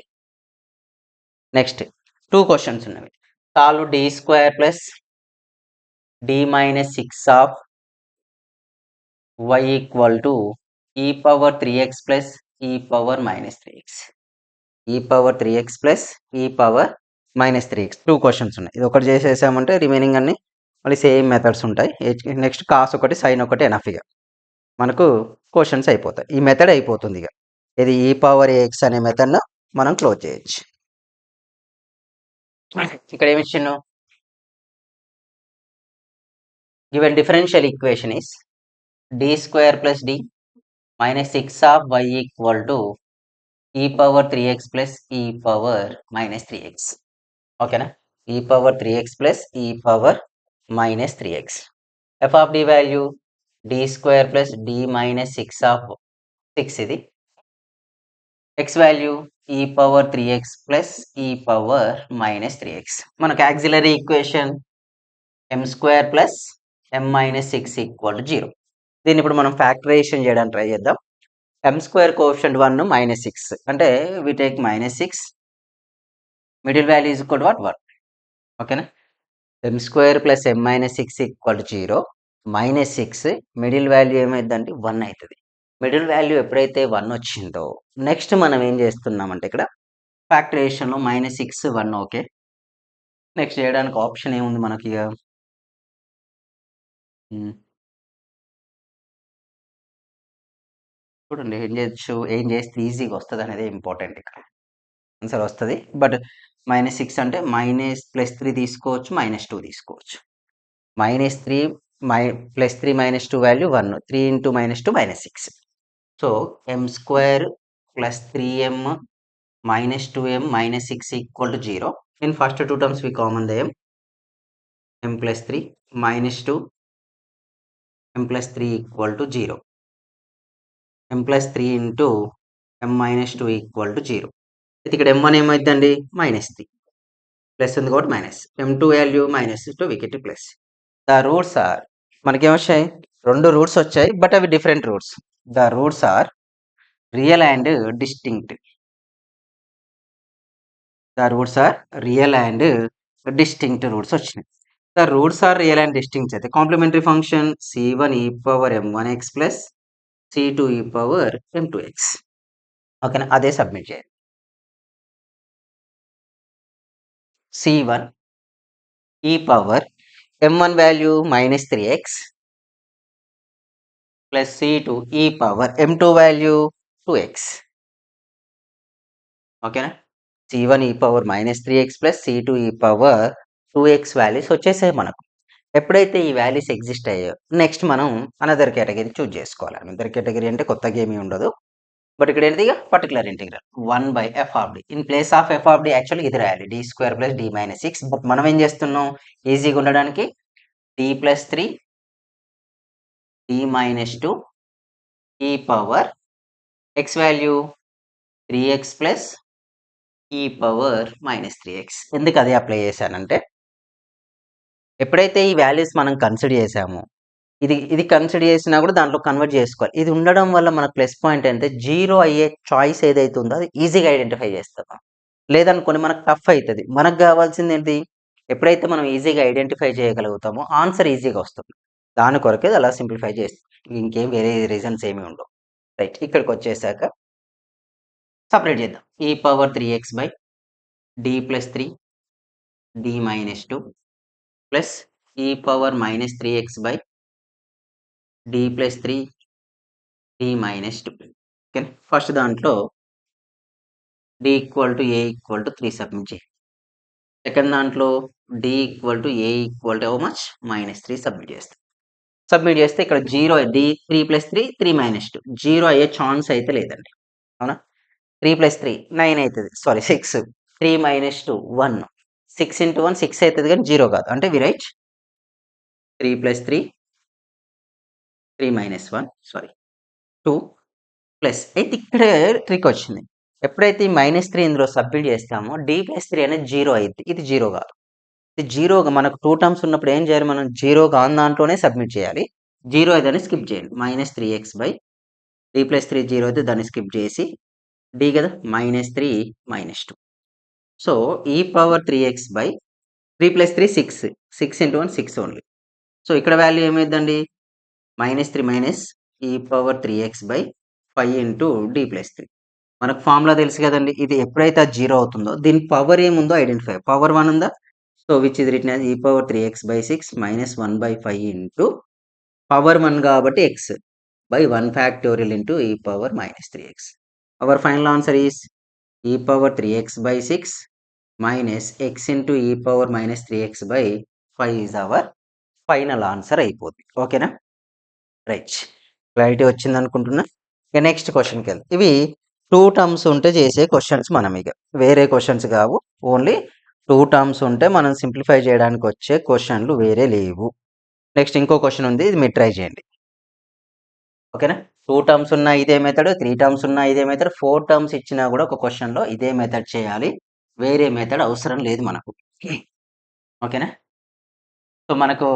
నెక్స్ట్ 2 క్వశ్చన్స్ ఉన్నవి. Solve d square plus d minus 6 of y equal to ఈ పవర్ 3x ప్లస్ ఈ పవర్ మైనస్ 3x. ఈ పవర్ 3x ప్లస్ ఈ పవర్ మైనస్ 3x 2 క్వశ్చన్స్ ఉన్నాయి. ఇది ఒకటి చేసేసామంటే రిమైనింగ్ అన్ని మళ్ళీ సేమ్ మెథడ్స్ ఉంటాయి. నెక్స్ట్ కాస్ ఒకటి సైన్ ఒకటి ఎనఫ్ ఇక మనకు క్వశ్చన్స్ అయిపోతాయి. ఈ మెథడ్ అయిపోతుంది. ఇక ఇది ఈ పవర్ ఏఎక్స్ అనే మెథడ్ను మనం క్లోజ్ చేయొచ్చు. ఇక్కడ ఏమి ఇచ్చిండు? Given differential equation is d square plus D minus 6 of y equal to ఈ పవర్ 3x ప్లస్ ఈ పవర్ మైనస్ 3x. ఓకేనా? ఈ పవర్ 3x ప్లస్ ఈ power minus 3x. F of d value d square plus d minus 6 of 6 ఇది. x value e power 3x plus ఈ power minus 3x. మనకు auxiliary equation m square plus m minus 6 equal to 0. దీన్ని ఇప్పుడు మనం factorisation చేయడానికి try చేద్దాం. m square coefficient 1 minus 6 అంటే we take minus 6, middle value is equal to what 1. ఓకేనా? m square plus m minus 6 equal to 0 minus 6 middle value ఏమైందంటే 1 అవుతుంది. Middle value ఎప్పుడైతే 1 వచ్చిందో నెక్స్ట్ మనం ఏం చేస్తున్నామంటే ఇక్కడ ఫ్యాక్టరైజేషన్లో -6 1 ఓకే. నెక్స్ట్ చేయడానికి ఆప్షన్ ఏముంది మనకి? ఇక చూడండి ఏం చేయొచ్చు, ఏం చేస్తే ఈజీగా వస్తుంది అనేది ఇంపార్టెంట్. ఇక్కడ ఆన్సర్ వస్తుంది. బట్ -6 అంటే -+3 తీసుకోవచ్చు, -2 తీసుకోవచ్చు. -3 +3 -2 value 1, 3 × -2 -6. So m square plus 3m minus 2m minus 6 equal to 0. In first two terms we common the m plus 3 minus 2 m plus 3 equal to 0. m plus 3 into m minus 2 equal to 0. అయితే ఇక్కడ m1 ఏమైందండి minus 3 plus ఉంది కాబట్టి minus m2 value minus 2 వికెట్ plus the roots are మనకేమొచ్చాయి రెండు roots వచ్చాయి but అవి different roots the roots are real and distinct the roots are real and distinct roots వచ్చినాయి the roots are real and distinct అయితే complementary function c1 e power m1x plus c2 e power m2x ఓకేనా అదే submit చేయాలి c1 e power m1 value minus 3x plus c2 e power m2 value 2x ఓకేనా c1 e power minus 3x plus c2 e power 2x values వచ్చేసాయి మనకు ఎప్పుడైతే ఈ values exist అయ్యాయో next మనం అనదర్ కేటగిరీ చూజ్ చేసుకోవాలి another category అంటే కొత్తగా ఏమీ ఉండదు బట్ ఇక్కడ ఏంటిది particular integral 1 by F of D in place of F of D యాక్చువల్గా ఇది రాయాలి D square plus D minus 6 but మనం ఏం చేస్తున్నాం ఈజీగా ఉండడానికి D plus 3 d minus 2 e power X value 3x plus ఈ పవర్ మైనస్ 3x ఎందుకు అదే అప్లై చేశానంటే ఎప్పుడైతే ఈ వాల్యూస్ మనం కన్సిడర్ చేసామో ఇది కన్సిడర్ చేసినా కూడా దాంట్లో కన్వర్ట్ చేసుకోవాలి ఇది ఉండడం వల్ల మనకు ప్లస్ పాయింట్ అంటే జీరో అయ్యే చాయిస్ ఏదైతే ఉందో అది ఈజీగా ఐడెంటిఫై చేస్తాం లేదనుకోని మనకు టఫ్ అవుతుంది మనకు కావాల్సింది ఏంటి ఎప్పుడైతే మనం ఈజీగా ఐడెంటిఫై చేయగలుగుతామో ఆన్సర్ ఈజీగా వస్తుంది దాని కొరకే అలా సింప్లిఫై చేస్తాం ఇంకేం వేరే రీజన్స్ ఏమి ఉండవు రైట్ ఇక్కడికి వచ్చేసాక సపరేట్ చేద్దాం e power 3x by D plus 3 d minus 2 plus ఈ power minus 3x by D plus 3 d minus 2 okay first దాంట్లో d equal to a equal to 3 submit చేయాలి సెకండ్ దాంట్లో d equal to a equal to how much minus 3 submit చేస్తాం submit చేస్తే ఇక్కడ zero d 3 plus 3 3 minus 2 zero అయ్యే chance అయితే లేదండి అవునా 3 ప్లస్ 3 9 అవుతుంది సారీ 6 3 మైనస్ 2 1 6 ఇంటూ 1 6 అవుతుంది కానీ జీరో కాదు అంటే we write 3 plus 3 3 minus 1 sorry 2 plus అయితే ఇక్కడే ట్రిక్ వచ్చింది ఎప్పుడైతే ఈ మైనస్ 3 ఇందులో సబ్మిట్ చేస్తామో డి ప్లస్ 3 అనేది జీరో అయింది ఇది జీరో కాదు ఇది జీరోగా మనకు 2 టర్మ్స్ ఉన్నప్పుడు ఏం చేయాలి మనం జీరోగా ఆన్ దాంట్లోనే సబ్మిట్ చేయాలి జీరో అయితే స్కిప్ చేయండి minus 3x by D plus 3 zero అయితే దాన్ని స్కిప్ చేసి డి కదా minus 3 minus 2 so e power 3x by 3 plus 3 6 6 into 1 6 only so ఇక్కడ వాల్యూ ఏమైందండి మైనస్ 3 మైనస్ ఈ power 3x by 5 into D plus 3 మనకు ఫార్ములా తెలుసు కదండి ఇది ఎప్పుడైతే జీరో అవుతుందో దీని పవర్ ఏముందో ఐడెంటిఫై పవర్ 1 ఉందా సో విచ్ ఇస్ రిటన్ ఈ power 3x by 6 minus 1 by 5 into power 1 కాబట్టి x by 1 factorial into e power minus 3x. Our final answer is e power 3x by 6 minus x into e power minus 3x by 5 is our final answer అయిపోద్ది ఓకేనా right clarity వచ్చింది అనుకుంటున్నా ఇక next క్వశ్చన్కి వెళ్దాం ఇవి 2 terms ఉంటే చేసే క్వశ్చన్స్ మనం ఇక వేరే క్వశ్చన్స్ కావు ఓన్లీ 2 టర్మ్స్ ఉంటే మనం సింప్లిఫై చేయడానికి వచ్చే క్వశ్చన్లు వేరే లేవు నెక్స్ట్ ఇంకో క్వశ్చన్ ఉంది ఇది మీరు ట్రై చేయండి ఓకేనా 2 టర్మ్స్ ఉన్న ఇదే మెథడ్ 3 టర్మ్స్ ఉన్న ఇదే మెథడ్ 4 టర్మ్స్ ఇచ్చినా కూడా ఒక క్వశ్చన్లో ఇదే మెథడ్ చేయాలి వేరే మెథడ్ అవసరం లేదు మనకు ఓకేనా సో మనకు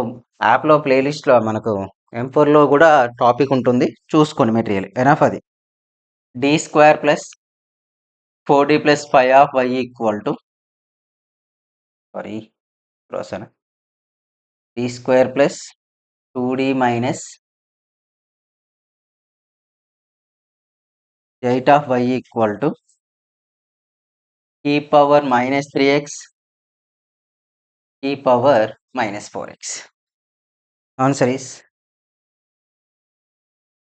యాప్లో ప్లేలిస్ట్లో మనకు M4లో కూడా టాపిక్ ఉంటుంది చూసుకోండి మెటీరియల్ ఎనఫ్ అది d square plus 4d plus 5 of y equal to sorry రాసాను d square plus 2d minus 8 of y equal to e power minus 3x e power minus 4x. Answer is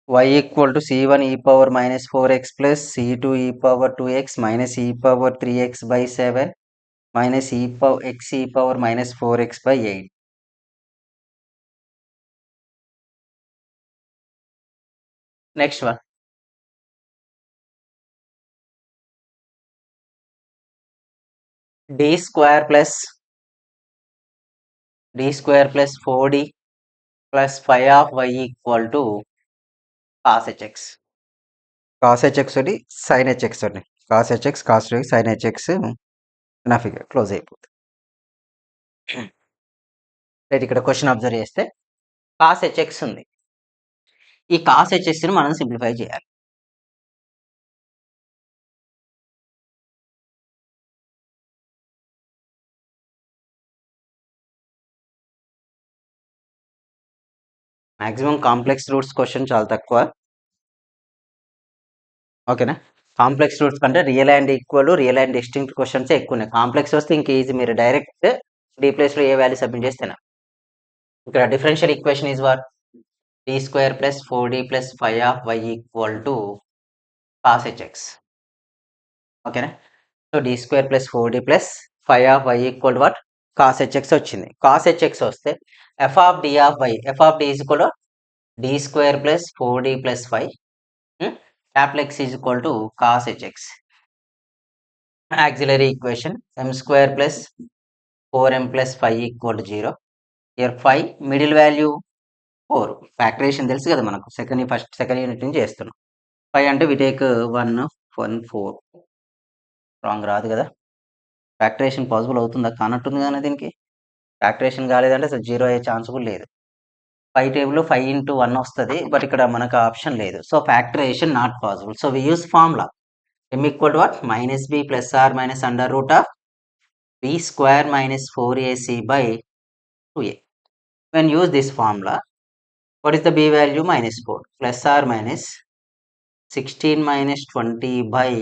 y equal to c1 e power minus 4x plus c2 e power 2x minus e power 3x by 7 minus e power x e power minus 4x by 8. Next one. D square plus 4d plus 5 of y equal to cos h x. Cos h x ఒకటి sine h x ఒకటి. Cos h x cos sine h x నా figure close అయిపోతుంది. Right, ఇక్కడ question observe చేస్తే cos h x ఉంది. ఈ cos హెచ్ఎక్స్ని మనం simplify చేయాలి. మాక్సిమం కాంప్లెక్స్ రూట్స్ క్వశ్చన్ చాలా తక్కువ. ఓకేనా, కాంప్లెక్స్ రూట్స్ కంటే real and equal, real and distinct questions ఎక్కువ ఉన్నాయి. కాంప్లెక్స్ వస్తే ఇంక ఈజీ, మీరు డైరెక్ట్ డి ప్లేస్లో ఏ వాల్యూ సబ్మిట్ చేస్తేనా. ఇక్కడ differential equation is what, d square plus 4d plus 5 of y equal to cos h x. ఓకేనా, so d square plus 4d plus 5 of y equal to what, cos h x వచ్చింది. Cos h x వస్తే f of D of y, f of d is equal to d square plus 4d plus 5 capital X is equal to cos hx. Auxiliary equation m square plus 4m plus 5 equal to 0. Here 5 middle value 4. Factoration తెలుసు కదా మనకు, second unit నుంచి చేస్తున్నాం. 5 అంటే we take 1 4 wrong రాదు కదా. Factorisation possible అవుతుందా, కానట్టుంది కానీ దీనికి ఫ్యాక్టరేషన్ కాలేదంటే అసలు 0 అయ్యే ఛాన్స్ కూడా లేదు. 5 టేబుల్ 5 into 1 వస్తుంది, బట్ ఇక్కడ మనకు ఆప్షన్ లేదు. So factorization not possible. So we use formula m equal to what, minus b plus or minus under root of b square minus 4ac by 2a. When use this formula, what is the b value, minus 4 plus or minus 16 minus 20 by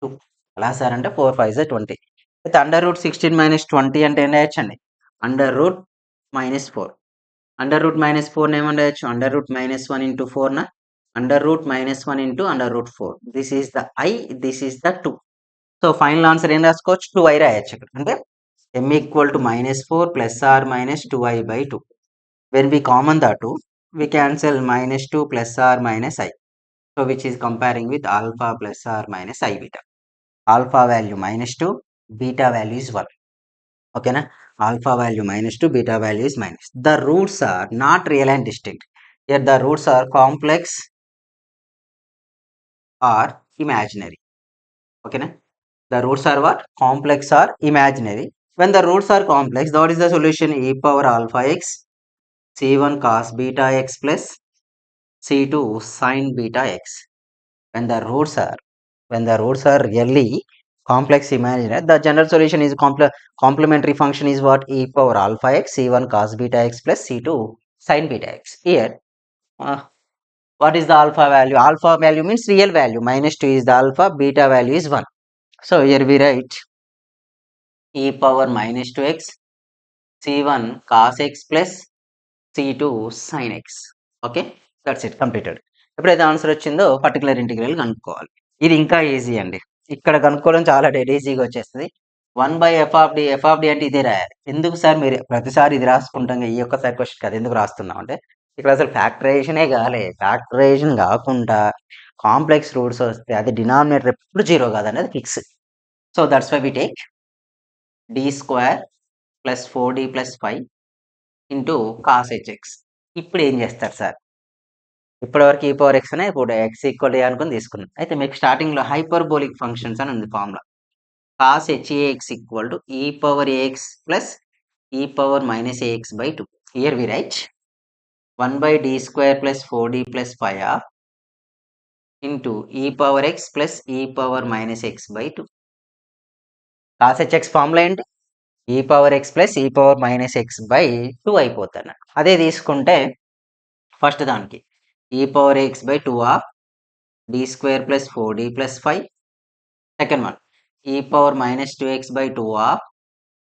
2. అలా sir అంటే 4 5 is 20. అయితే under root 16 minus 20 అంటే ఏం రాయొచ్చండి, under root minus 4. Under root minus 4 ఏమని రాయొచ్చు, under root minus 1 into 4 నా, under root minus 1 into under root 4. This is the I, this is the 2. So final answer ఏం రాసుకోవచ్చు, 2i రాయొచ్చు ఇక్కడ. అంటే m equal to minus 4 plus or minus 2i by 2. When we common the 2, we cancel minus 2 plus or minus I. So which is comparing with alpha plus or minus I beta. Alpha value minus 2, beta value is 1. Okay na? Alpha value minus 2, beta value is minus. The roots are not real and distinct. Here the roots are complex or imaginary. Okay na? The roots are what? Complex or imaginary. When the roots are complex, what is the solution? E power alpha x c1 cos beta x plus c2 sin beta x. When the roots are really complex imaginary, the general solution is complementary function is what, e power alpha x c1 cos beta x plus c2 sin beta x. Here what is the alpha value? Alpha value means real value, minus 2 is the alpha, beta value is 1. So here we write e power minus 2x c1 cos x plus c2 sin x. Okay, that's it, completed. ఎప్పుడైతే answer వచ్చిందో particular integral కనుక్కోవాలి. ఇది ఇంకా easy అండి, ఇక్కడ కనుక్కోవడం చాలా dead ఈజీగా వచ్చేస్తుంది. 1/f(d), f(d) అంటే ఇదే రాయాలి. ఎందుకు సార్ మీరు ప్రతిసారి ఇది రాసుకుంటాం, ఈ ఒక్కసారి క్వశ్చన్ కదా ఎందుకు రాస్తున్నాం అంటే, ఇక్కడ అసలు ఫ్యాక్టరైజేషనే కాలే. ఫ్యాక్టరైజేషన్ కాకుండా కాంప్లెక్స్ రూట్స్ వస్తే అది డినామినేటర్ ఎప్పుడు 0 కాదనేది fix. So that's why we take d square plus 4d plus 5 into cos h x. ఇప్పుడు ఏం చేస్తారు సార్, ఇప్పటివరకు ఈ పవర్ ఎక్స్ అనే, ఇప్పుడు ఎక్స్ ఈక్వల్ ఏ అనుకుని తీసుకున్నాం. అయితే మీకు స్టార్టింగ్లో హైపర్బోలిక్ ఫంక్షన్స్ అని ఉంది formula. Cos h a x equal to ఈ పవర్ ఏఎక్స్ ప్లస్ ఈ power minus AX by 2. Here we write 1/d square plus 4d plus 5 into ఈ పవర్ ఎక్స్ ప్లస్ ఈ power minus x by 2. Cos h x formula ఏంటి, e power x plus ఈ power minus x by 2 అయిపోతాను. అదే తీసుకుంటే first దానికి e power x by 2 of D square plus 4d plus 5. Second one e power minus 2x by 2 of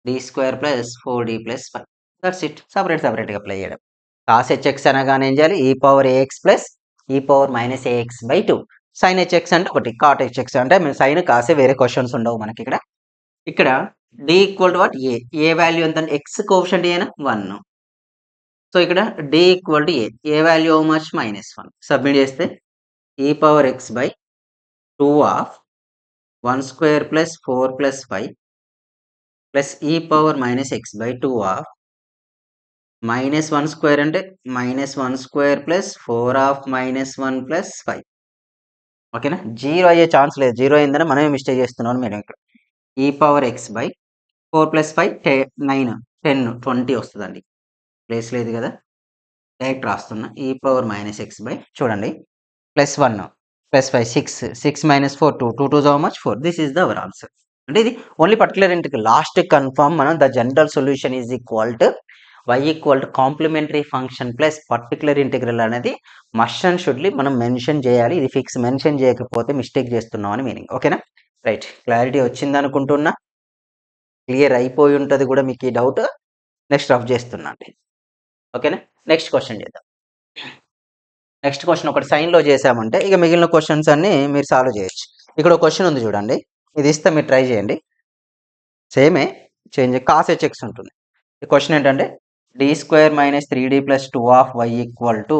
D square plus 4d plus 5. That's it, సపరేట్గా apply చేయడం. Cos h x అనగానే ఏం చేయాలి, e power AX plus ఈ power minus AX by 2. Sine h x అంటే ఒకటి, cot HX అంటే మేము సైన్ కాసే, వేరే క్వశ్చన్స్ ఉండవు మనకి ఇక్కడ. ఇక్కడ d equal to what, a value ఎంత, ఎక్స్ కోఎఫిషియంట్ ఏనా 1. సో ఇక్కడ d equal to a value how much, -1. Submit చేస్తే e power x by 2 of 1 square plus 4 plus 5 plus ఈ power minus x by 2 of minus 1 square అంటే minus 1 square plus 4 of minus 1 plus 5. ఓకేనా? Zero అయ్యే chance లేదు. Zero అయిందని మనమే mistake చేస్తున్నాం మీరు ఇక్కడ. ఈ పవర్ ఎక్స్ బై 4 ప్లస్ 5 9 10 20 వస్తుందండి. ప్లేస్ లేదు కదా, డైరెక్ట్ రాస్తున్నా. E power minus x by చూడండి plus 1 plus 5 6 minus 4 2 2 2 how much 4. This is the our answer. అంటే ఇది ఓన్లీ పర్టికులర్ ఇంటికి లాస్ట్ కన్ఫర్మ్ మనం the general solution is equal to y equal to complementary function plus particular integral అనేది must and షుడ్లీ మనం mention చేయాలి. ఇది fix mention చేయకపోతే మిస్టేక్ చేస్తున్నాం అని మీనింగ్. ఓకేనా? రైట్, క్లారిటీ వచ్చింది అనుకుంటున్నా. క్లియర్ అయిపోయి ఉంటుంది కూడా మీకు ఈ డౌట్. నెక్స్ట్ రఫ్ చేస్తున్నా అండి. ఓకేనా? నెక్స్ట్ క్వశ్చన్ చేద్దాం. నెక్స్ట్ క్వశ్చన్ ఒకటి సైన్లో చేసామంటే ఇక మిగిలిన క్వశ్చన్స్ అన్ని మీరు సాల్వ్ చేయొచ్చు. ఇక్కడ ఒక క్వశ్చన్ ఉంది చూడండి, ఇది ఇస్తే మీరు ట్రై చేయండి. సేమే చేంజ్ కాస్ హెచ్ఎక్స్ ఉంటుంది. ఈ క్వశ్చన్ ఏంటంటే D square minus 3d plus 2 of Y equal to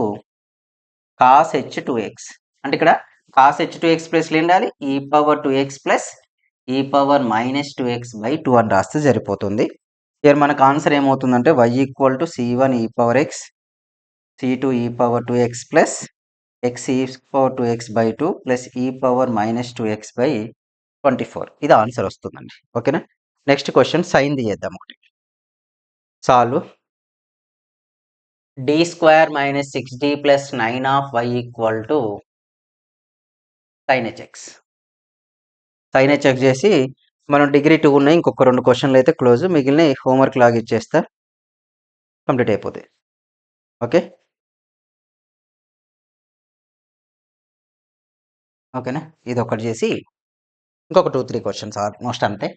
cos H 2x. అంటే ఇక్కడ కాస్ హెచ్ 2x ప్లస్ ఉండాలి ఈ పవర్ 2x ప్లస్ ఈ పవర్ మైనస్ 2x బై 2 అని రాస్తే సరిపోతుంది. ఇక్కడ మనకు ఆన్సర్ ఏమవుతుందంటే y equal to c1 e power x c2 ఈ power 2x plus x e power 2x by 2 plus ఈ పవర్ మైనస్ 2x బై 24. ఇది ఆన్సర్ వస్తుందండి. ఓకేనా? నెక్స్ట్ క్వశ్చన్ సైన్ చేద్దాం ఒకటి. Solve D square minus 6d plus 9 of y equal to sine h x. Sine h x చేసి మనం degree 2 ఉన్నాయి, ఇంకొక 2 క్వశ్చన్లు అయితే క్లోజ్, మిగిలిన హోంవర్క్ లాగా ఇచ్చేస్తా, కంప్లీట్ అయిపోతాయి. ఓకే ఓకేనా? ఇది ఒకటి చేసి ఇంకొక 2-3 క్వశ్చన్స్ ఆల్మోస్ట్ అంతే.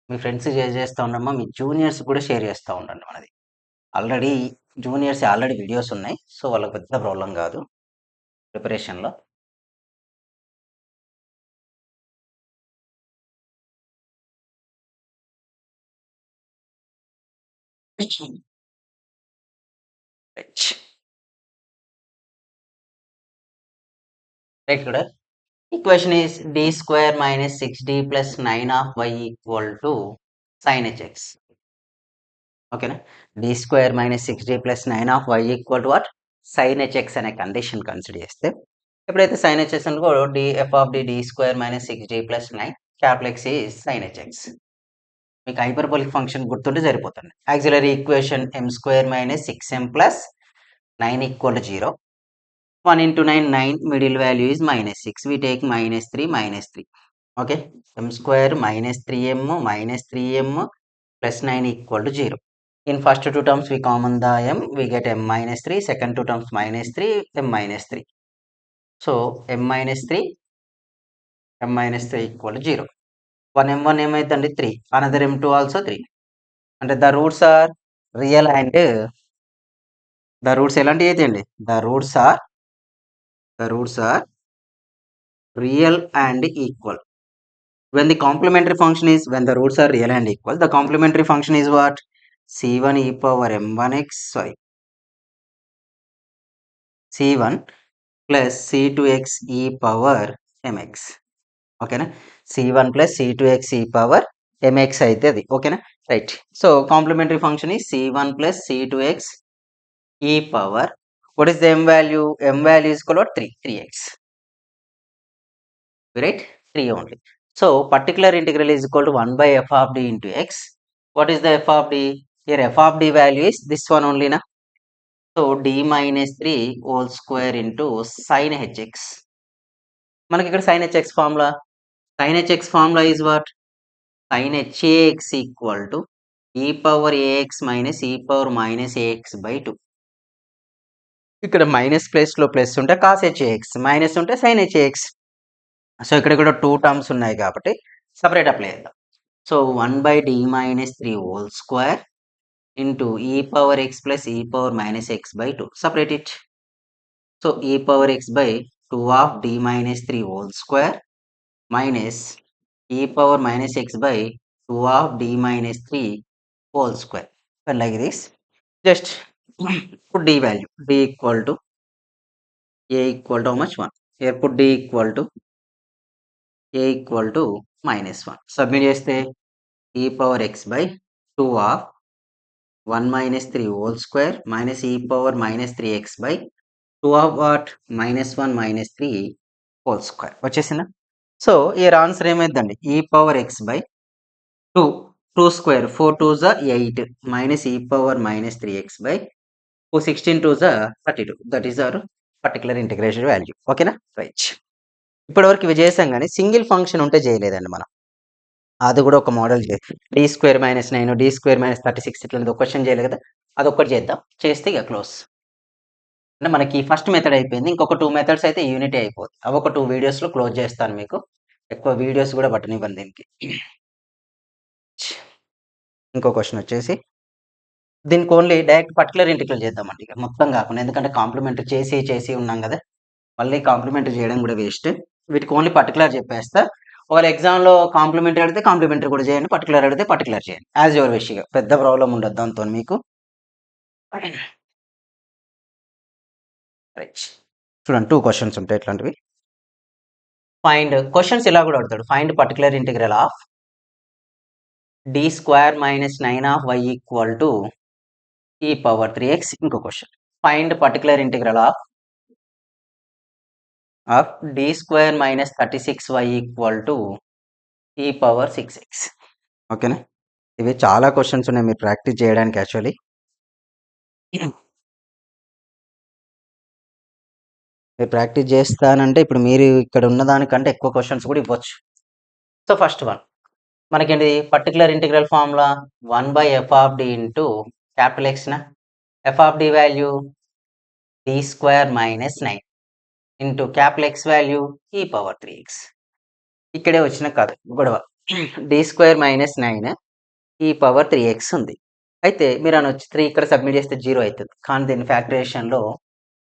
మీ ఫ్రెండ్స్ షేర్ చేస్తూ ఉండమ్మా, మీ జూనియర్స్ కూడా షేర్ చేస్తూ ఉండండి. మనది ఆల్రెడీ జూనియర్స్ ఆల్రెడీ వీడియోస్ ఉన్నాయి, సో వాళ్ళకి పెద్ద ప్రాబ్లం కాదు ప్రిపరేషన్లో. రైట్, కూడా equation is d square minus 6d plus 9 of y equal to sin hx. ఓకేనా? d square minus 6d plus 9 of y equal to what? sin hx అనే condition consider చేస్తే ఎప్పుడైతే sin hx అనుకో d f of d square minus 6d plus 9 capital X is sin hx. మీకు hyperbolic function గుర్తుంటే సరిపోతుంది. Auxiliary equation m square minus 6m plus 9 equal to 0. 1 into 9, 9, middle value is minus 6. We take minus 3, minus 3. Okay, m square minus 3m minus 3m plus 9 equal to 0. In first two terms, we common the m, we get m minus 3. Second two terms minus 3, m minus 3. So, m minus 3 equal to 0. 1 m1 ఏమైందండి 3. Another m2 also 3. And the roots are real and the roots ఎలాంటివి అయితే అండి, the roots are real and equal. When the complementary function is, when the roots are real and equal, the complementary function is what? C1 e power m1x, sorry, C1 plus C2x e power mx. ఓకేనా? C1 plus C2x e power mx అయితే అది. ఓకేనా? Right. So complementary function is C1 plus C2x e power, what is the m value? M value is equal to 3x. Right? 3 only. So particular integral is equal to 1 by f of d into x. What is the f of d? Here f of d value is this one only na. So d minus 3 whole square into sin hx. మనకి ఇక్కడ sin hx formula, sin hx formula is what? Sin hax equal to e power ax minus e power minus ax by 2. ఇక్కడ minus place లో plus ఉంటే cos hax, minus ఉంటే sin hax. So ఇక్కడ కూడా 2 terms ఉన్నాయి కాబట్టి separate apply చేద్దాం. So 1 by d minus 3 whole square into e power x plus e power minus x by 2. Separate it. So e power x by 2 of d minus 3 whole square minus e power minus x by 2 of d minus 3 whole square. And like this, just put d value. D equal to a equal to how much? 1. here put d equal to a equal to -1. Submit చేస్తే e power x by 2 of 1 minus 3 whole square minus e power minus 3x by 2 of what? -1 minus 3 whole square. వచ్చేసిందా? So here answer ఏమైందండి? e power x by 2 2 square 4 2s are 8 minus e power minus 3x by 4 16 2s are 32. That is our particular integration value. ఓకేనా? Right. ఇప్పటివరకు ఇవి చేసాం కానీ single function ఉంటే చేయలేదండి మనం. అది కూడా ఒక model D square minus 9 D square minus 36 ఇట్లాంటిది ఒక క్వశ్చన్ చేయలేదు కదా, అదొక్కటి చేద్దాం. చేస్తే ఇక క్లోజ్. అంటే మనకి ఫస్ట్ మెథడ్ అయిపోయింది. ఇంకొక 2 మెథడ్స్ అయితే యూనిటీ అయిపోతుంది. అవి ఒక 2 వీడియోస్లో క్లోజ్ చేస్తాను మీకు. ఎక్కువ వీడియోస్ కూడా పట్టనివ్వండి దీనికి. ఇంకో క్వశ్చన్ వచ్చేసి దీనికి ఓన్లీ డైరెక్ట్ పర్టికులర్ ఇంటిగ్రల్ చేద్దామండి, ఇక మొత్తం కాకుండా. ఎందుకంటే కాంప్లిమెంటరీ చేసి ఉన్నాం కదా, మళ్ళీ కాంప్లిమెంటరీ చేయడం కూడా వేస్ట్. వీటికి ఓన్లీ పర్టికులర్ చెప్పేస్తా. ఒకవేళ ఎగ్జామ్లో కాంప్లిమెంటరీ అడిగితే కాంప్లిమెంటరీ కూడా చేయండి, పర్టికులర్ అడిగితే పర్టికులర్ చేయండి. As your wish. ఇక పెద్ద ప్రాబ్లం ఉండదు దాంతో మీకు. రైట్. చూడండి 2 క్వశ్చన్స్ ఉంటాయి ఇట్లాంటివి. ఫైండ్ క్వశ్చన్స్ ఇలా కూడా అడుగుతాడు. Find particular integral of D square minus 9 of Y equal to ఈ పవర్ 3x. ఇంకో question find particular integral of D square minus 36y equal to ఈ పవర్ 6x. ఓకేనా? ఇవి చాలా క్వశ్చన్స్ ఉన్నాయి మీరు ప్రాక్టీస్ చేయడానికి. యాక్చువల్లీ మీరు ప్రాక్టీస్ చేస్తానంటే ఇప్పుడు మీరు ఇక్కడ ఉన్న దానికంటే ఎక్కువ క్వశ్చన్స్ కూడా ఇవ్వచ్చు. సో ఫస్ట్ వన్ మనకేంటి particular integral formula 1/f of D into capital ఎక్స్నా, f of d value d square minus 9 into capital x value e power 3x. ఇక్కడే వచ్చిన కథ గొడవ. డి స్క్వేర్ మైనస్ 9 ఈ పవర్ 3x ఉంది. అయితే మీరు అనొచ్చు 3 ఇక్కడ సబ్మిట్ చేస్తే 0 అవుతుంది. కానీ దీని ఫ్యాక్టరేషన్లో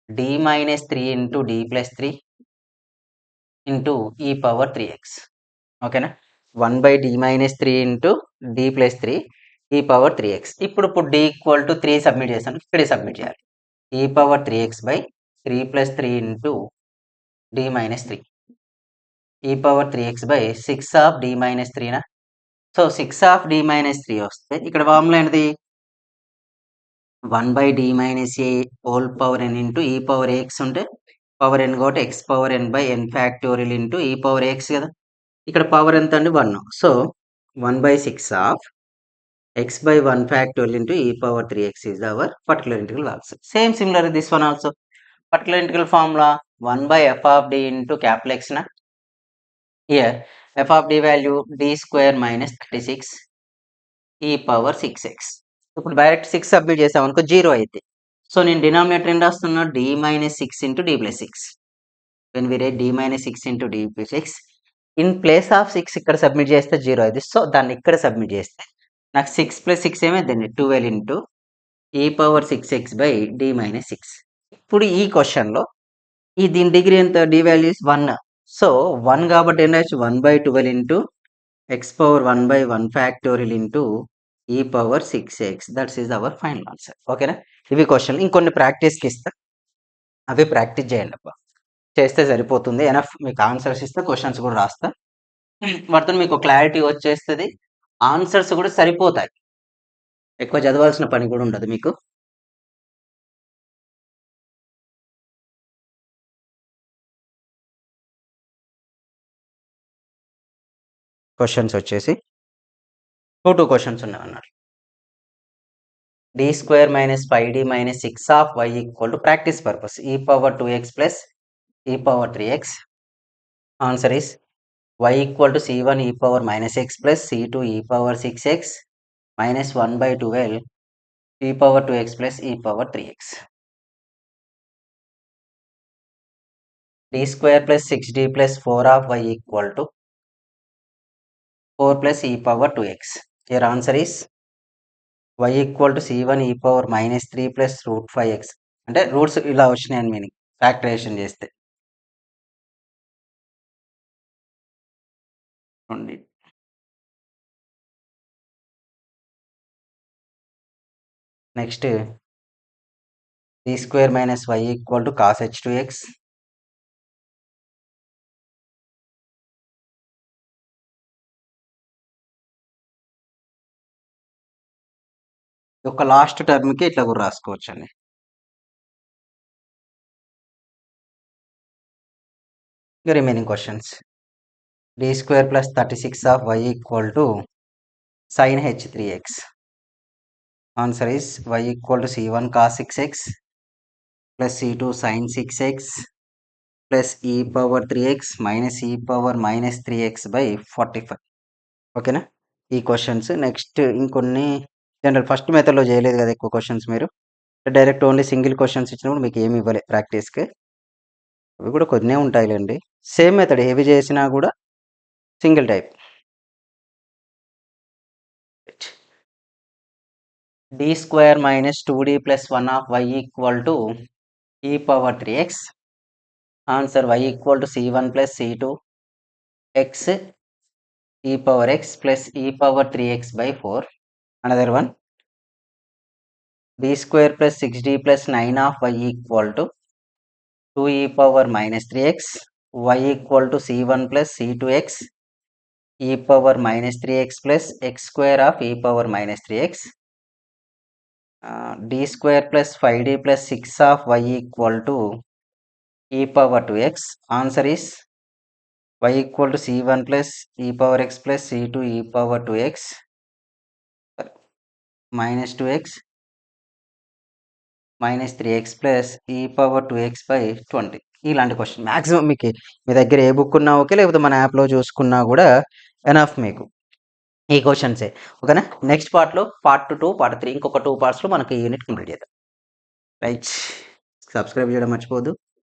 d minus 3 into D plus 3 into ఈ పవర్ 3x. ఓకేనా? 1/d minus 3 into D plus 3 e power 3x. ఇప్పుడు d ఈక్వల్ టు 3 సబ్మిట్ చేస్తాను, ఇక్కడే సబ్మిట్ చేయాలి. E power 3x by 3 plus 3 into d minus 3 e power 3x by 6 of d minus 3నా. So 6 of d minus 3 వస్తే ఇక్కడ formula ఏంటిది? 1/d minus a whole power n into ఈ power x ఉంటే power n కాబట్టి x power n by n factorial into ఈ power x కదా. ఇక్కడ పవర్ ఎంత అండి? 1. So 1/6 of x by 1 factorial into e power 3x is our particular integral also. Same similar this one also. Particular integral formula 1/f of d into capital X na. Here f of d value d square minus 36 e power 6x. ఇప్పుడు direct 6 submit చేసామనుకో 0 అయితే. So నేను denominator ఏం రాస్తున్నా? d minus 6 into d plus 6. When we write d minus 6 into d plus 6 in place of 6 ఇక్కడ submit చేస్తే 0 అయింది. So దాన్ని ఇక్కడ సబ్మిట్ చేస్తే నాకు 6 ప్లస్ 6 ఏమైందండి? 12 ఇంటూ ఈ power 6x by D minus 6. ఇప్పుడు ఈ క్వశ్చన్లో దీని డిగ్రీ ఎంత? D value is 1. సో 1 కాబట్టి ఏం రాయొచ్చు? 1/12 into x power 1/1 factorial into ఈ power 6x. That's is our final answer. ఓకేనా? ఇవి క్వశ్చన్లు ఇంకొన్ని ప్రాక్టీస్కి ఇస్తా, అవి ప్రాక్టీస్ చేయండి అబ్బా. చేస్తే సరిపోతుంది. ఎనఫ్ మీకు ఆన్సర్స్ ఇస్తే క్వశ్చన్స్ కూడా రాస్తా. వాటితో మీకు క్లారిటీ వచ్చేస్తుంది, ఆన్సర్స్ కూడా సరిపోతాయి. ఎక్కువ చదవాల్సిన పని కూడా ఉండదు మీకు. క్వశ్చన్స్ వచ్చేసి 2 క్వశ్చన్స్ ఉన్నాయి అన్నారు. D square minus 5d minus 6 of y equal to practice purpose e power 2x plus ఈ power 3x. Answer is y equal to c1 e power minus x plus c2 ఈ power 6x minus 1/12 ఈ power 2x plus ఈ power 3x. d square plus 6d plus 4 of y equal to 4 plus e power 2x. Your answer is y equal to c1 e power minus 3 plus root 5x. అంటే roots ఇలా వచ్చినాయని meaning factorisation చేస్తే. Next d square minus y equal to cos h2x. ఒక last టర్మ్‌కి ఇట్లా కూడా రాసుకోవచ్చండి. ఇక remaining questions. d² + 36 of y equal to sin h3x. Answer is y equal to c1 cos 6x plus c2 sin 6x plus e power 3x minus e power minus 3x by 45. ఓకేనా? ఈ questions next ఇంకొన్ని general first మెథడ్‌లో చేయలేదు కదా ఎక్కువ questions మీరు. Direct only single questions ఇచ్చినప్పుడు మీకు ఏమి ఇవ్వలే ప్రాక్టీస్‌కి. అవి కూడా కొన్నే ఉంటాయిలెండి. సేమ్ మెథడ్ ఏవి చేసినా కూడా single type. d² - 2d + 1 of y equal to e power 3x. Answer y equal to c1 + c2 x e power x plus e power 3x by 4. Another one d² + 6d + 9 of y equal to 2e power -3x. y equal to c1 + c2x e power -3x plus x² of e power -3x. d² + 5d + 6 of y equal to e power 2x. Answer is y equal to c1 + e power x plus c2 e power 2x -2x -3x plus e power 2x by 20. ఇలాంటి question maximum మీకు మీ దగ్గర ఏ book ఉన్నా okay, లేకపోతే మన యాప్‌లో చూసుకున్నా కూడా enough మీకు ఈ క్వెషన్సే. ఓకేనా? నెక్స్ట్ పార్ట్‌లో పార్ట్ 2, పార్ట్ 3 ఇంకొక 2 పార్ట్స్‌లో మనకి ఈ యూనిట్ కంప్లీట్ చేద్దాం. రైట్. సబ్స్క్రైబ్ చేయడం మర్చిపోవద్దు.